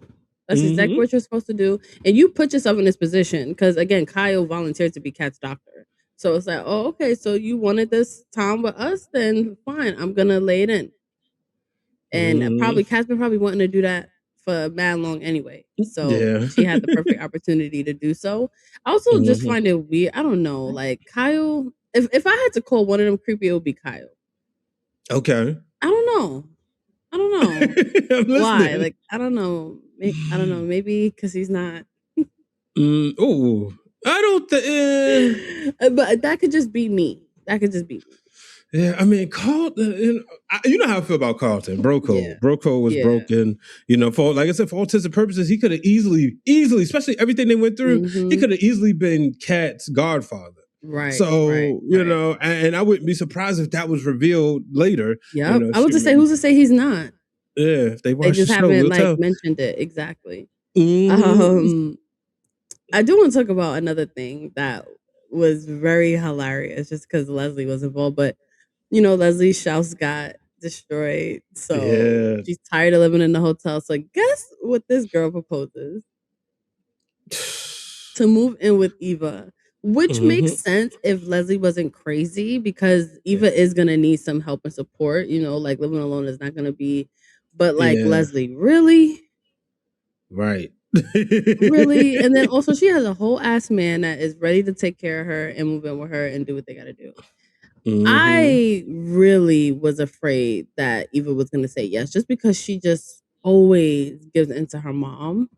That's exactly what you're supposed to do. And you put yourself in this position because, again, Kyle volunteered to be Kat's doctor. So it's like, oh, okay, so you wanted this time with us? Then fine, I'm going to lay it in. And Kat's been probably wanting to do that for mad long anyway. So she had the perfect opportunity to do so. I also just find it weird. I don't know. Like, Kyle, if I had to call one of them creepy, it would be Kyle. Okay. I don't know. Why? Like, I don't know. Maybe because he's not. I don't think. But that could just be me. Yeah, I mean, Carlton. You know how I feel about Carlton. Bro code. Yeah. Bro code was broken. You know, for like I said, for all intents and purposes, he could have easily, especially everything they went through, he could have easily been Kat's godfather. Right. So, Right. and I wouldn't be surprised if that was revealed later. Yep. I was to say, who's to say he's not? Yeah, if they They watch the just show, haven't we'll like tell. mentioned it exactly. Mhm. I do want to talk about another thing that was very hilarious, just because Leslie was involved. But Leslie's house got destroyed, so Yeah. she's tired of living in the hotel. So guess what this girl proposes? To move in with Eva, which makes Mhm. sense if Leslie wasn't crazy, because Eva is gonna need some help and support. Like living alone is not gonna be. But like Yeah. Leslie, really? Right. Really? And then also she has a whole ass man that is ready to take care of her and move in with her and do what they gotta do. Mhm. I really was afraid that Eva was gonna say yes, just because she just always gives in to her mom.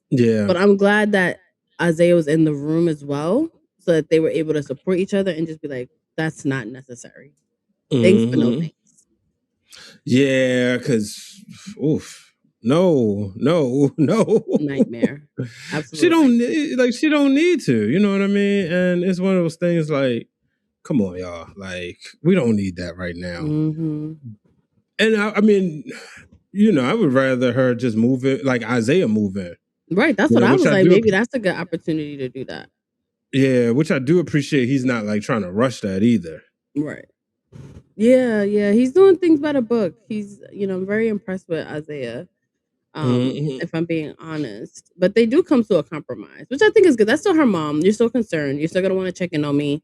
Yeah. But I'm glad that Isaiah was in the room as well, so that they were able to support each other and just be like, that's not necessary. Thanks, but no Mhm. thanks. Yeah, because oof. No. Nightmare. She Absolute don't nightmare. need, she don't need to, you know what I mean? And it's one of those things like, come on, y'all. Like, we don't need that right now. Mm-hmm. And I mean, I would rather her just move it, like Isaiah move in. Right. That's what I Which was I like. do. Maybe that's a good opportunity to do that. Yeah, which I do appreciate. He's not like trying to rush that either. Right. Yeah. He's doing things by the book. He's, I'm very impressed with Isaiah. Mhm. If I'm being honest. But they do come to a compromise, which I think is good. That's still her mom. You're still concerned. You're still gonna want to check in on me.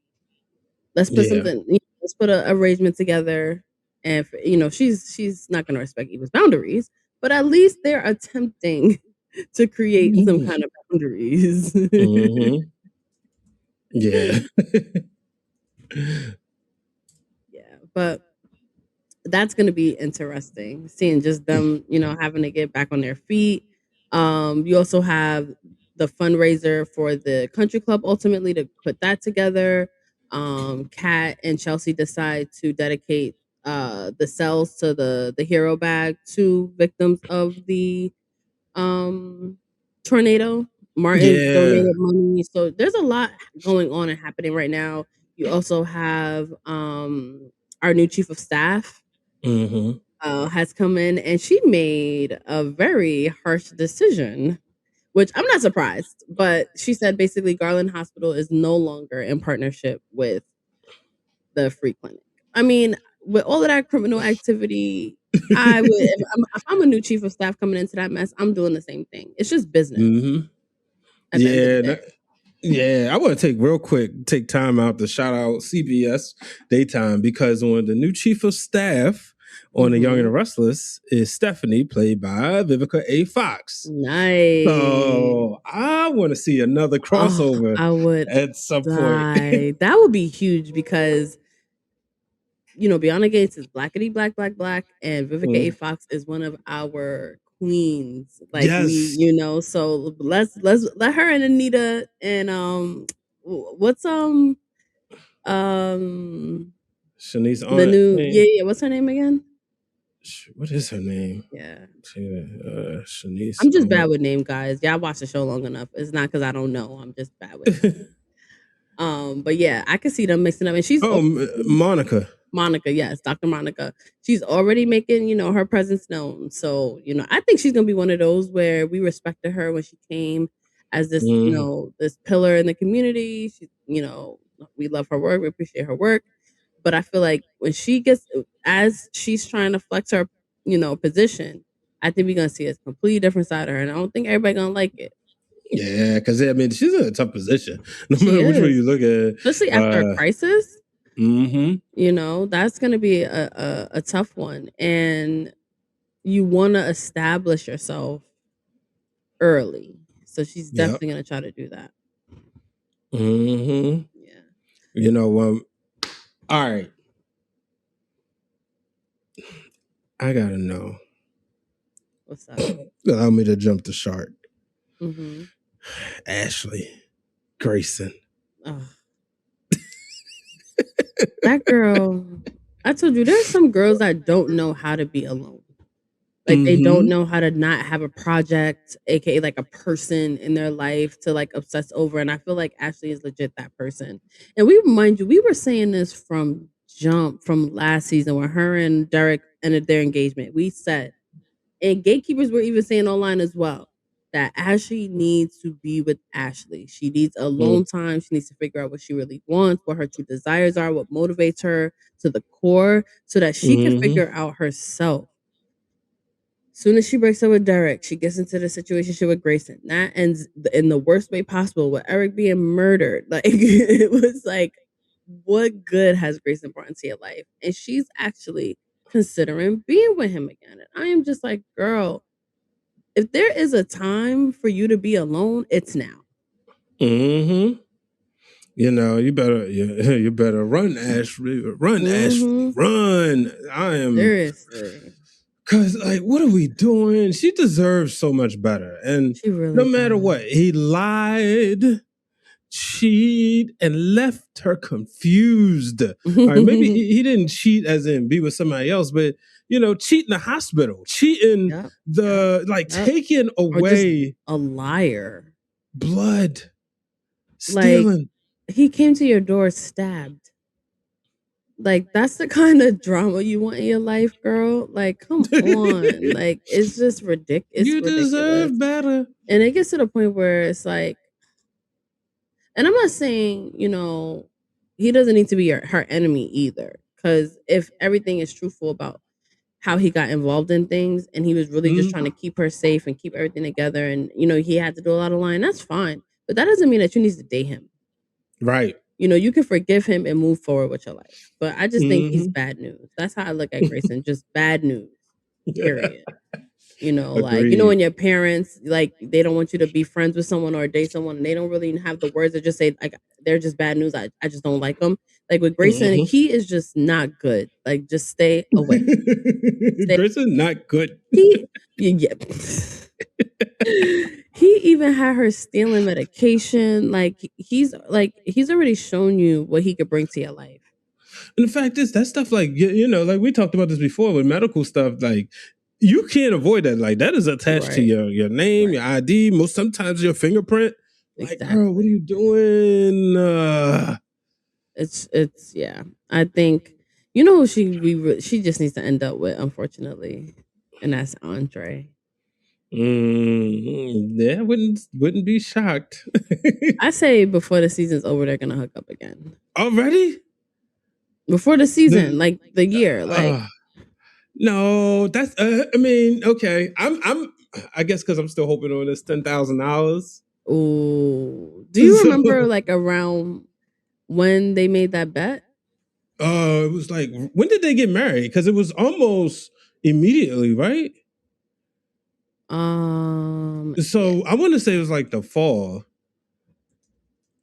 Let's put Yeah. something. Let's put a arrangement together. And she's not gonna respect Eva's boundaries, but at least they're attempting to create some kind of boundaries. Mhm. Yeah. Yeah, but that's going to be interesting, seeing just them, having to get back on their feet. You also have the fundraiser for the country club, ultimately, to put that together. Kat and Chelsea decide to dedicate the cells to the hero bag to victims of the um tornado. Martin Yeah. donated money, so there's a lot going on and happening right now. You also have our new chief of staff Mhm. has come in, and she made a very harsh decision, which I'm not surprised. But she said basically Garland Hospital is no longer in partnership with the free clinic. I mean, with all of that criminal activity, I would, if I'm a new chief of staff coming into that mess, I'm doing the same thing. It's just business Mhm. at the end of the Yeah. day. Yeah, I want to take time out to shout out CBS Daytime, because on the new chief of staff on The Young and the Mhm. Restless is Stephanie, played by Vivica A. Fox. Nice. So I want to see another Oh, crossover I would at some point. die. That would be huge because Beyond Gates is blackity black, black, black, and Vivica A. Fox is one of our queens. Like Yes. so let's let her and Anita and what's Shanice the on new name. what's her name again? What is her name? Yeah. Shanice I'm just on. bad with name, guys. Y'all watch the show long enough. It's not because I don't know. I'm just bad with names. But yeah, I can see them mixing up, and she's Monica. Monica, yes, Dr. Monica. She's already making, her presence known. So, I think she's gonna be one of those where we respected her when she came as this, this pillar in the community. She, we love her work, we appreciate her work. But I feel like when she gets as she's trying to flex her, position, I think we're gonna see a completely different side of her. And I don't think everybody gonna like it. Yeah, because I mean, she's in a tough position. No She matter which way is. you look at Especially after a it. crisis. Mm-hmm. That's gonna be a tough one. And you want to establish yourself early. So she's Yep. definitely going to try to do that. Mm-hmm. Yeah. All right. I gotta know. What's up? Allow me to jump the shark. Mm-hmm. Ashley Grayson. Oh. That girl. I told you, there's some girls that don't know how to be alone. Like, they don't know how to not have a project, aka like a person in their life to like obsess over. And I feel like Ashley is legit that person. And mind you, we were saying this from last season when her and Derek ended their engagement. We said, and gatekeepers were even saying online as well, that Ashley needs to be with Ashley. She needs alone time. She needs to figure out what she really wants, what her true desires are, what motivates her to the core, so that she can figure out herself. Soon as she breaks up with Derek, she gets into the situation with Grayson. That ends in the worst way possible, with Eric being murdered. Like, it was like, what good has Grayson brought into your life? And she's actually considering being with him again. And I am just like, girl, if there is a time for you to be alone, it's now. You know, you better run, Ashley. Run, Ashley. Run. I am seriously. Cause like, what are we doing? She deserves so much better. And really no matter what, he lied, cheated, and left her confused. All right, maybe he didn't cheat as in be with somebody else, but you know, cheat in the hospital, cheating taking away a liar, blood, stealing. Like, he came to your door stabbed. Like, that's the kind of drama you want in your life, girl. Like, come on. Like, it's just ridiculous. You deserve better. And it gets to the point where it's like, and I'm not saying, you know, he doesn't need to be her enemy either. Because if everything is truthful about how he got involved in things and he was really just trying to keep her safe and keep everything together, and, you know, he had to do a lot of lying, that's fine. But that doesn't mean that you need to date him. Right. You know, you can forgive him and move forward with your life. But I just think he's bad news. That's how I look at Grayson. Just bad news. Period. You know, like, you know, when your parents, like, they don't want you to be friends with someone or date someone, and they don't really have the words to just say, like, they're just bad news. I just don't like them. Like, with Grayson, he is just not good. Like, just stay away. Grayson, not good. He even had her stealing medication. Like, he's already shown you what he could bring to your life. And the fact is, that stuff, like, you know, like we talked about this before with medical stuff, like, you can't avoid that. Like, that is attached to your name, your ID, sometimes your fingerprint. Like, girl, what are you doing? It's yeah. I think, you know, she just needs to end up with, unfortunately, and that's Andre. Yeah, wouldn't be shocked. I say before the season's over, they're gonna hook up again. Already? Before the season, like the year, like. No, that's. I mean, okay. I guess because I'm still hoping on this $10,000. Ooh, do you remember like around when they made that bet? It was like, when did they get married? Because it was almost immediately, right? So I want to say it was like the fall.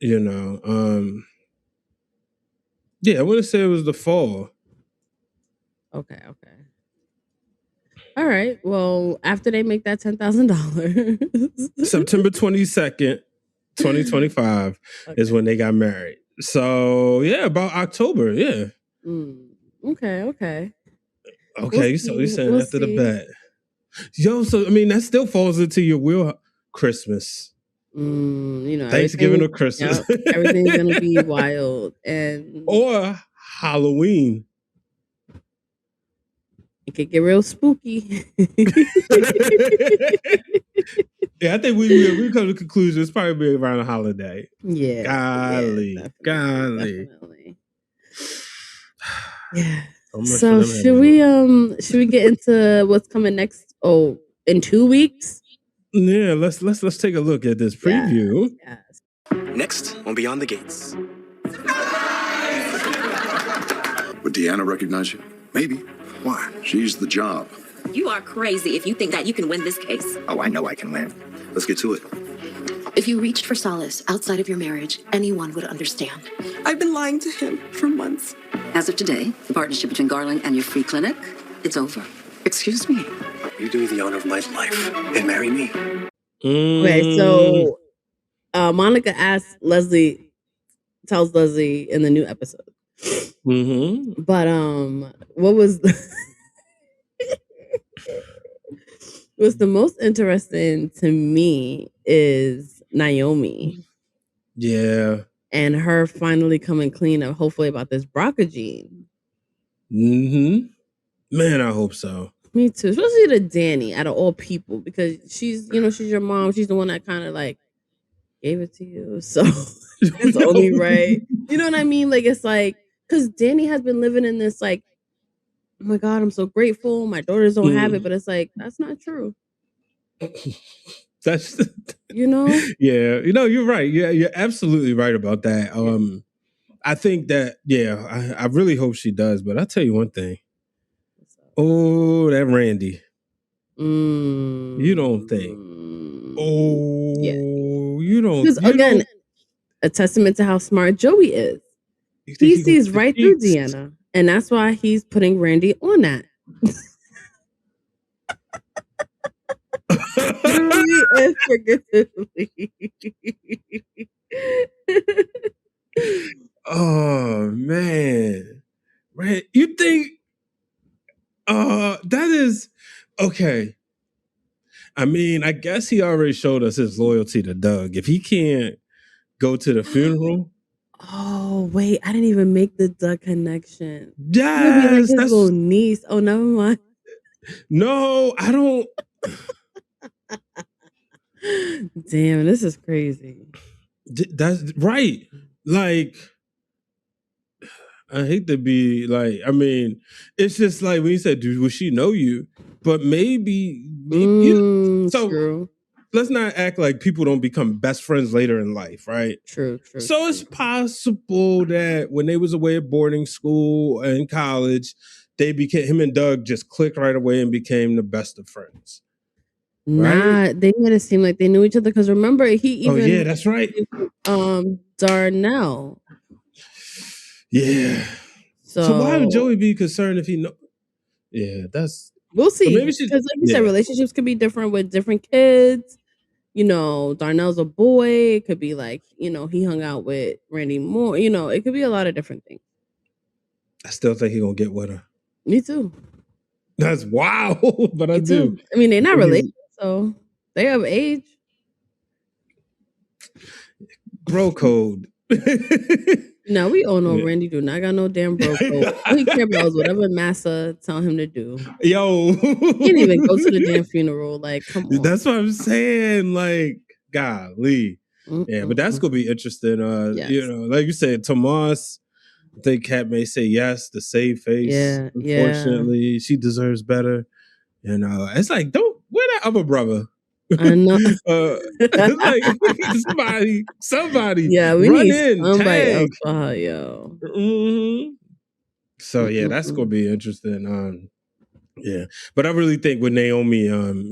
You know, yeah, I want to say it was the fall. Okay. All right. Well, after they make that $10,000, September 22nd, 2025 is when they got married. So yeah, about October. Yeah. Okay. So you saying after the bet? Yo, so I mean that still falls into your wheel. Christmas. You know, Thanksgiving or Christmas. Yep, everything's gonna be wild, or Halloween. It could get real spooky. Yeah, I think we come to the conclusion it's probably be around a holiday. Yeah. Golly. Definitely. Yeah. So should we get into what's coming next? Oh, in 2 weeks? Yeah, let's take a look at this preview. Yes. Next on Beyond the Gates. Would Deanna recognize you? Maybe. Why? She's the job. You are crazy if you think that you can win this case. Oh, I know I can win. Let's get to it. If you reached for solace outside of your marriage, anyone would understand. I've been lying to him for months. As of today, the partnership between Garland and your free clinic, it's over. Excuse me? You do me the honor of my life and marry me. Okay, so Monica tells Leslie in the new episode. But what was What's the most interesting to me is Naomi. Yeah. And her finally coming clean up, hopefully, about this BRCA gene. Mm-hmm. Man, I hope so. Me too. Especially to Dani, out of all people, because she's your mom. She's the one that kind of like gave it to you. So it's only right. You know what I mean? Like, it's like, because Dani has been living in this, like, oh my God, I'm so grateful. My daughters don't have it. But it's like, that's not true. That's Yeah, you're right. Yeah, you're absolutely right about that. I think that I really hope she does, but I'll tell you one thing. Oh, that Randy. You don't think? Yeah. You don't. Because again, a testament to how smart Joey is. He sees right through Deanna, and that's why he's putting Randy on that. Literally and figuratively. Oh man, right? You think? That is okay. I mean, I guess he already showed us his loyalty to Doug. If he can't go to the funeral. Oh wait, I didn't even make the Doug connection. Yes, maybe like his little niece. Oh, never mind. No, I don't. Damn, this is crazy. That's right. Like, I hate to be like, I mean, it's just like when you said, "Dude, will she know you?" But maybe so. True. Let's not act like people don't become best friends later in life, right? True. So it's possible that when they was away at boarding school and college, they became him and Doug just clicked right away and became the best of friends. Right? They made it seem like they knew each other because remember he even. Oh yeah, that's right. Darnell. Yeah. So why would Joey be concerned if he know? Yeah, that's. We'll see. Maybe because like you said, relationships could be different with different kids. Darnell's a boy. It could be like, he hung out with Randy more. It could be a lot of different things. I still think he's gonna get with her. Me too. That's wild, but I do. I mean, they're not related, so they have age. Bro code. No, we all know Randy do not got no damn bro code. All he care about is whatever Massa tell him to do. Yo. He didn't even go to the damn funeral. Like, come on. That's what I'm saying. Like, golly. Yeah, but that's gonna be interesting. Yes. Like you said, Tomas, I think Kat may say yes to save face. Yeah. Unfortunately, she deserves better. It's like, where that other brother? I know. Like somebody. Yeah, we run need in, somebody tag. else for her, yo. Mm-hmm. So yeah, that's gonna be interesting. Yeah, but I really think with Naomi,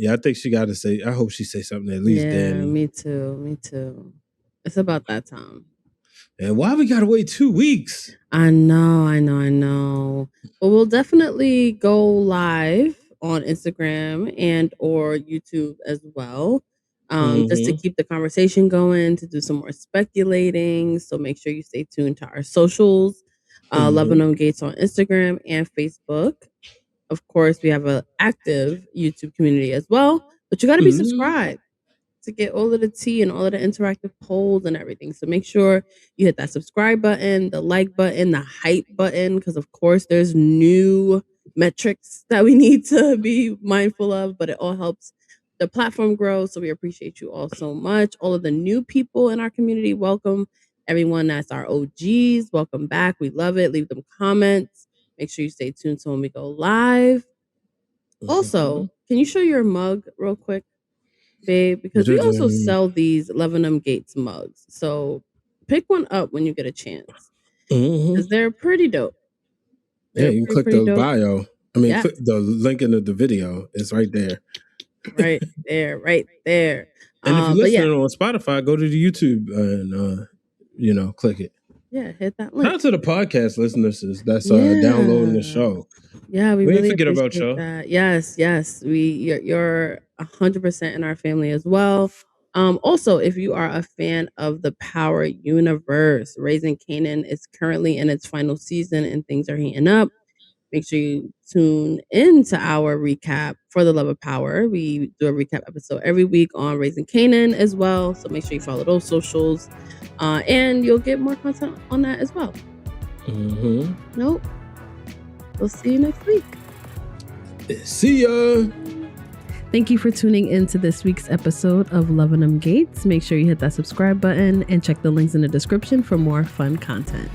I think she got to say. I hope she say something at least. Yeah, Dani. me too. It's about that time. And why we gotta wait 2 weeks? I know. But we'll definitely go live on Instagram and or YouTube as well. Just to keep the conversation going, to do some more speculating. So make sure you stay tuned to our socials. Loving Them Gates on Instagram and Facebook. Of course, we have an active YouTube community as well. But you got to be subscribed to get all of the tea and all of the interactive polls and everything. So make sure you hit that subscribe button, the like button, the hype button, because of course there's new metrics that we need to be mindful of, but it all helps the platform grow. So we appreciate you all so much. All of the new people in our community, welcome. Everyone that's our OGs, welcome back. We love it. Leave them comments. Make sure you stay tuned to when we go live. Also, can you show your mug real quick, babe? Because we also sell these Loving Them Gates mugs. So pick one up when you get a chance. Because they're pretty dope. Yeah, you can click the bio. I mean, click the link in the video. It's right there. Right there. And if you're listening on Spotify, go to the YouTube and click it. Yeah, hit that link. Shout out to the podcast listeners that's downloading the show. Yeah, we didn't really forget about appreciate y'all. that. Yes. You're 100% in our family as well. Also, if you are a fan of the Power Universe, Raising Kanan is currently in its final season and things are heating up. Make sure you tune into our recap for The Love of Power. We do a recap episode every week on Raising Kanan as well. So make sure you follow those socials. And you'll get more content on that as well. Nope. We'll see you next week. See ya. Thank you for tuning in to this week's episode of Lovin' 'Em Gates. Make sure you hit that subscribe button and check the links in the description for more fun content.